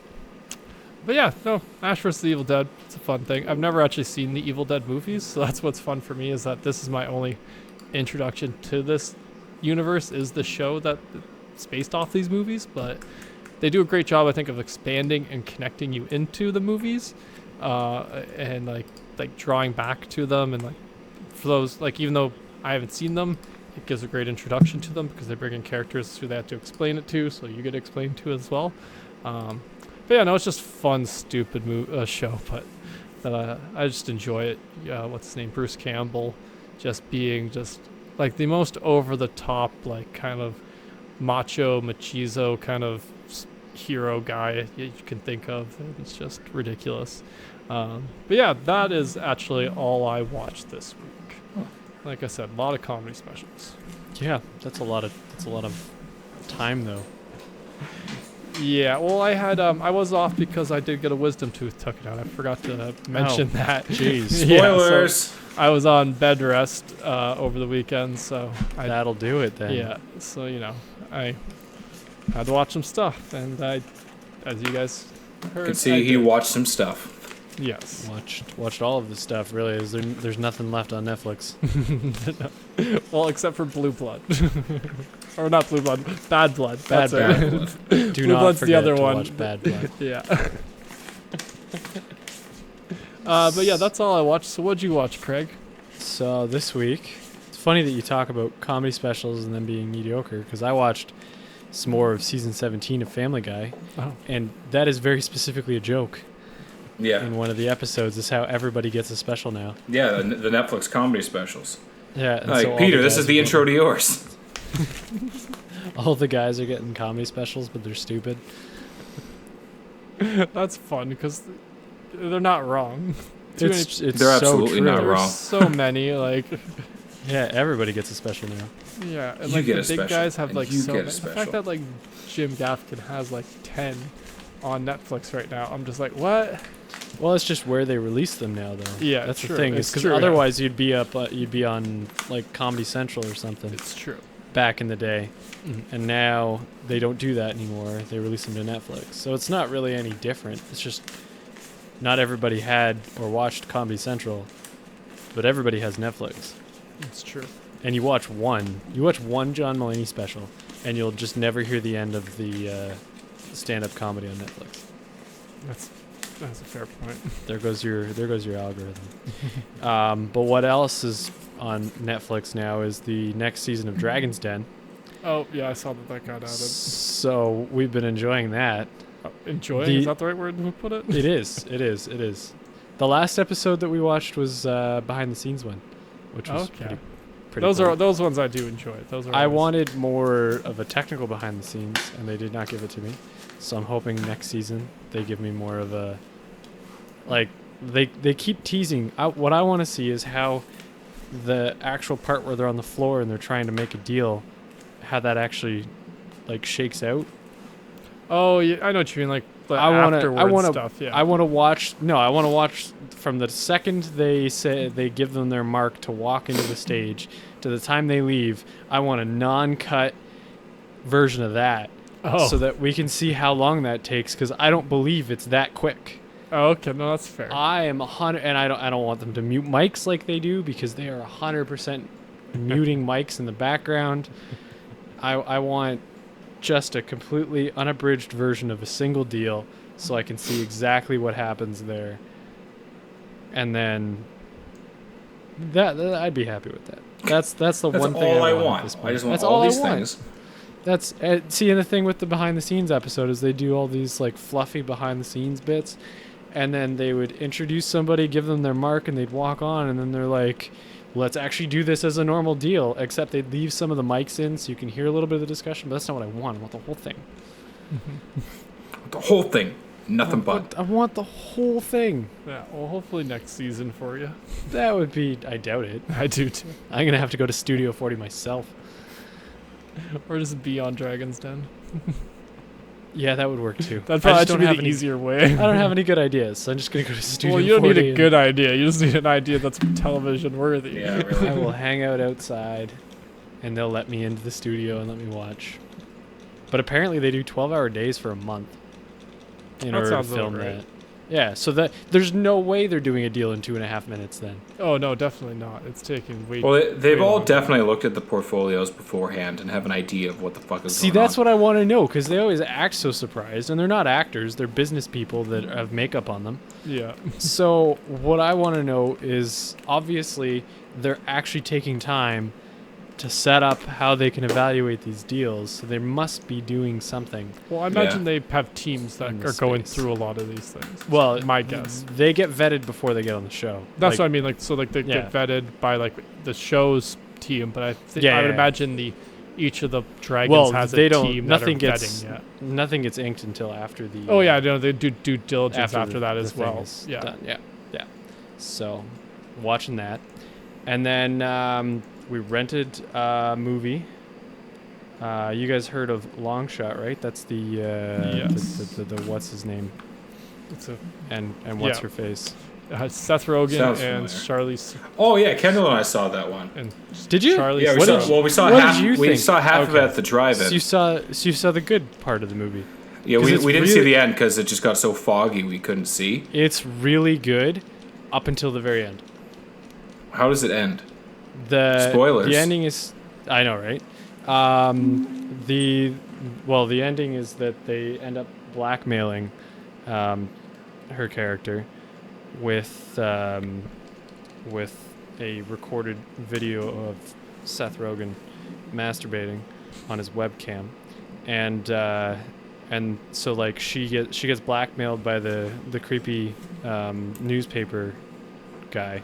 But yeah, no, Ash vs. the Evil Dead, it's a fun thing. I've never actually seen the Evil Dead movies, so that's what's fun for me, is that this is my only introduction to this universe, is the show that's based off these movies. But they do a great job, I think, of expanding and connecting you into the movies, and like drawing back to them, and like for those, like, even though I haven't seen them, it gives a great introduction to them, because they bring in characters who they have to explain it to, so you get explained to as well. But yeah, no, it's just fun, stupid show, but I just enjoy it. What's his name? Bruce Campbell, just being just like the most over-the-top, like kind of machizo kind of hero guy you can think of. It's just ridiculous. But yeah, that is actually all I watched this week. Like I said, a lot of comedy specials. Yeah, that's a lot of time though. Yeah, well, I had I was off because I did get a wisdom tooth taken out. I forgot to mention that. Jeez. Spoilers. So I was on bed rest over the weekend, so that'll do it then. Yeah, so I had to watch some stuff, and as you guys heard, You can see he watched some stuff. Yes. Watched all of the stuff. Really, there's nothing left on Netflix. Well, except for Blue Blood. Or not Blue Blood, Bad Blood. Bad Blood. Do Blue not Blood's forget the other to one. watch Bad Blood. Yeah. But yeah, that's all I watched. So what'd you watch, Craig? So this week, it's funny that you talk about comedy specials and them being mediocre, because I watched some more of season 17 of Family Guy, and that is very specifically a joke. Yeah. In one of the episodes, is how everybody gets a special now. Yeah, the Netflix comedy specials. Yeah. And like, so Peter, this is the intro to yours. All the guys are getting comedy specials, but they're stupid. That's fun, because they're not wrong. It's they're so absolutely true. not wrong. There's so many, like... Yeah, everybody gets a special now. Yeah, and You like get the a big special, guys have and like you so get a many. The special. fact that like Jim Gaffigan has like 10 on Netflix right now, I'm just like, what? Well, it's just where they release them now, though. Yeah, that's true. the thing. It's Because true, otherwise you'd be on like Comedy Central or something. It's true. Back in the day, Mm-hmm. and now they don't do that anymore. They release them to Netflix, so it's not really any different. It's just not everybody had or watched Comedy Central, but everybody has Netflix. It's true. And you watch one John Mulaney special, and you'll just never hear the end of the stand-up comedy on Netflix. That's a fair point. There goes your algorithm. But what else is on Netflix now is the next season of Dragon's Den. Oh yeah, I saw that got added. So we've been enjoying that. Enjoying? Is that the right word to put it? It is. The last episode that we watched was behind the scenes one, which was pretty those cool. are those ones I do enjoy. Those are. I wanted more of a technical behind the scenes, and they did not give it to me. So I'm hoping next season they give me more of a, like, they keep teasing. What I want to see is how the actual part where they're on the floor and they're trying to make a deal, how that actually like shakes out. Oh yeah, I know what you mean. Like the I want afterward stuff. Yeah. I want to watch. No, I want to watch from the second they say they give them their mark to walk into the stage to the time they leave. I want a non-cut version of that, so that we can see how long that takes. Because I don't believe it's that quick. Oh, okay, no, that's fair. I am 100, and I don't want them to mute mics like they do, because they are 100% muting mics in the background. I want just a completely unabridged version of a single deal, so I can see exactly what happens there, and then that I'd be happy with that. That's the one thing all I want. want. At this point. I just want that's all I these want. things. That's see, and the thing with the behind the scenes episode is they do all these like fluffy behind the scenes bits, and then they would introduce somebody, give them their mark, and they'd walk on, and then they're like, let's actually do this as a normal deal, except they'd leave some of the mics in so you can hear a little bit of the discussion, but that's not what I want. I want the whole thing. The whole thing. Nothing but. I want the whole thing. Yeah, well, hopefully next season for you. That would be, I doubt it. I do too. I'm going to have to go to Studio 40 myself. Or just be on Dragon's Den. Yeah, that would work too. That'd probably be the easier way. I don't have any good ideas, so I'm just going to go to Studio 40. Well, you don't need a good idea. You just need an idea that's television worthy. Yeah, really. I will hang out outside, and they'll let me into the studio and let me watch. But apparently they do 12-hour days for a month in order to film that. Yeah, so that there's no way they're doing a deal in 2.5 minutes then. Oh, no, definitely not. It's taking way Well, they've way all longer. definitely looked at the portfolios beforehand and have an idea of what the fuck is See, going on. that's what I want to know, because they always act so surprised, and they're not actors, they're business people that have makeup on them. Yeah. So what I want to know is, obviously, they're actually taking time to set up how they can evaluate these deals, so they must be doing something. Well, I imagine they have teams that are going through a lot of these things. Well, my guess. They get vetted before they get on the show. That's what I mean. They get vetted by the show's team, but I would imagine each of the dragons has a team nothing that are gets vetting yet. Nothing gets inked until after the. Oh yeah, no, they do due diligence after that as well. Yeah. Done. Yeah. So, watching that, and then we rented a movie. You guys heard of Longshot, right? That's the the what's his name? It's a and what's her face? Seth Rogen Sounds and familiar. Charlize. Oh yeah, Kendall and I saw that one. And did you? Charlize. Yeah, we saw what half. did you We think? saw half of it at the drive-in. So you saw the good part of the movie. Yeah, we didn't see the end because it just got so foggy we couldn't see. It's really good up until the very end. How does it end? Spoilers. The ending is, I know, right? The ending is that they end up blackmailing her character with a recorded video of Seth Rogen masturbating on his webcam, and so like she gets blackmailed by the creepy newspaper guy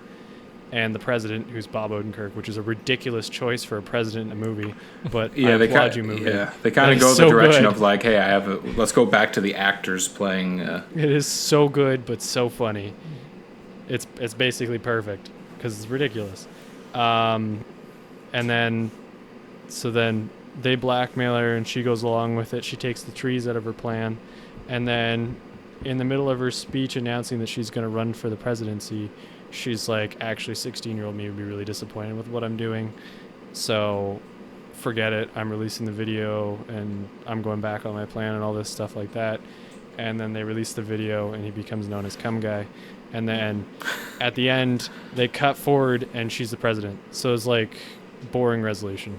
and the president, who's Bob Odenkirk, which is a ridiculous choice for a president in a movie, but I applaud you, movie. Yeah, they kind of go the direction of like, hey, let's go back to the actors playing. It is so good, but so funny. It's basically perfect because it's ridiculous. And then they blackmail her, and she goes along with it. She takes the trees out of her plan, and then in the middle of her speech announcing that she's going to run for the presidency, she's like, actually 16-year-old me would be really disappointed with what I'm doing, so forget it, I'm releasing the video and I'm going back on my plan and all this stuff like that. And then they release the video and he becomes known as Cum Guy, and then at the end they cut forward and she's the president, so it's like boring resolution.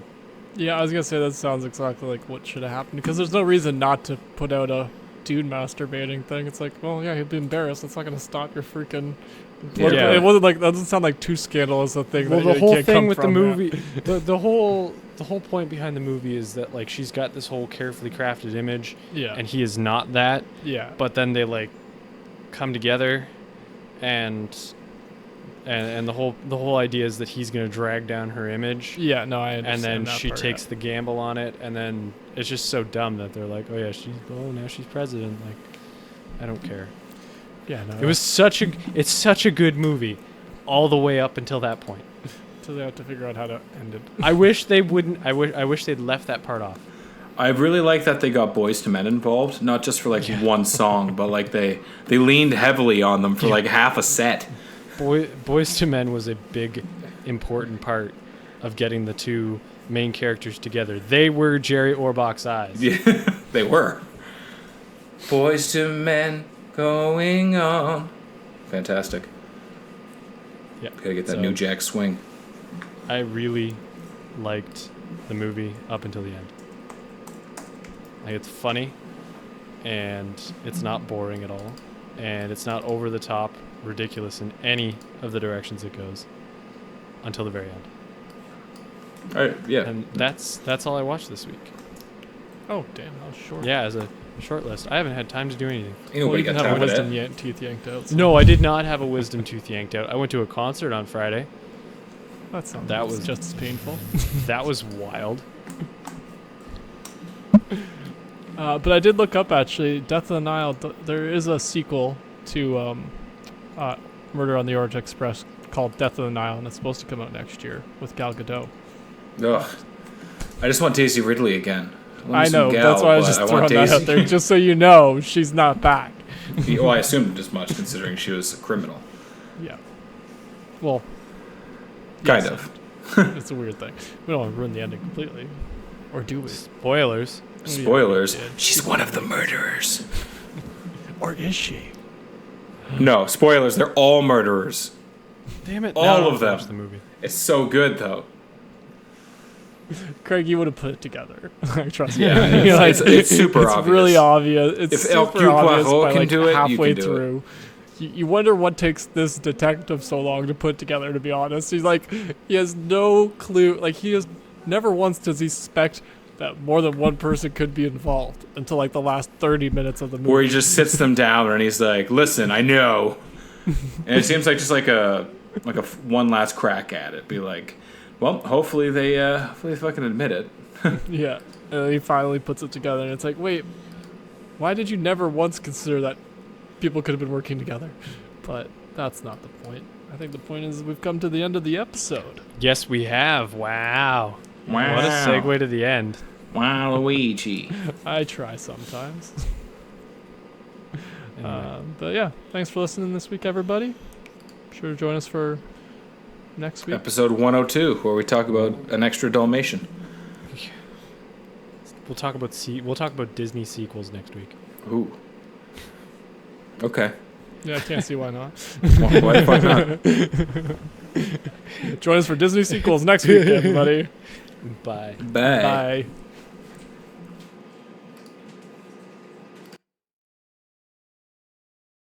Yeah, I was gonna say that sounds exactly like what should have happened, because there's no reason not to put out a dude masturbating thing. It's like, well, yeah, he'd be embarrassed. That's not gonna stop your freaking. Yeah. It wasn't like, that doesn't sound like too scandalous a thing. Well, that the whole can't thing come with the from, movie, the whole point behind the movie is that like she's got this whole carefully crafted image, and he is not that. Yeah. But then they like come together, and the whole idea is that he's gonna drag down her image. Yeah, no, I understand. And then that she part, takes the gamble on it, and then it's just so dumb that they're like, oh yeah, now she's president. Like, I don't care. Yeah, no. It's such a good movie, all the way up until that point. So they have to figure out how to end it. I wish they wouldn't. I wish they'd left that part off. I really like that they got Boyz II Men involved, not just for like one song, but like they leaned heavily on them for like half a set. Boyz II Men was a big, important part of getting the two main characters together. They were Jerry Orbach's eyes. Yeah, they were. Boyz II Men going on. Fantastic. Yeah. Gotta get that New Jack swing. I really liked the movie up until the end. Like, it's funny, and it's not boring at all, and it's not over the top ridiculous in any of the directions it goes until the very end. All right, yeah. And that's all I watched this week. Oh, damn, that was short. Yeah, as a short list. I haven't had time to do anything. Ain't nobody you got can have time a for wisdom that. teeth yanked out. So No, I did not have a wisdom tooth yanked out. I went to a concert on Friday. that was just as painful. That was wild. But I did look up, actually, Death of the Nile. There is a sequel to Murder on the Orient Express called Death of the Nile, and it's supposed to come out next year with Gal Gadot. Ugh. I just want Daisy Ridley again. I know, that's why I was just throwing that out there, just so you know she's not back. Well, I assumed as much, considering she was a criminal. Yeah. Well, Kind yes, of. It's a weird thing. We don't want to ruin the ending completely. Or do we? Spoilers. Spoilers. Yeah, She's one of the murderers. or is she? No, spoilers. They're all murderers. Damn it! All now I of have to them. watch the movie. It's so good, though. Craig, you would have put it together. Trust me. Yeah, it's super it's obvious. really obvious. It's If super Hercule obvious Poirot by can like do it, you halfway can do it. through. You wonder what takes this detective so long to put together, to be honest. He's like, he has no clue. Like, he has never once does he suspect that more than one person could be involved until like the last 30 minutes of the movie. Where he just sits them down and he's like, "Listen, I know," and it seems like just like a one last crack at it. Be like, well, hopefully they fucking admit it. Yeah. And then he finally puts it together, and it's like, wait, why did you never once consider that people could have been working together? But that's not the point. I think the point is we've come to the end of the episode. Yes, we have. Wow. Wow. What a segue to the end. Wow, Luigi. I try sometimes. Anyway. But yeah, thanks for listening this week, everybody. Be sure to join us for next week. Episode 102, where we talk about an extra Dalmatian. We'll talk about Disney sequels next week. Ooh. Okay. Yeah, I can't see why not. Why the fuck not? Join us for Disney sequels next week, everybody. Bye. Bye. Bye.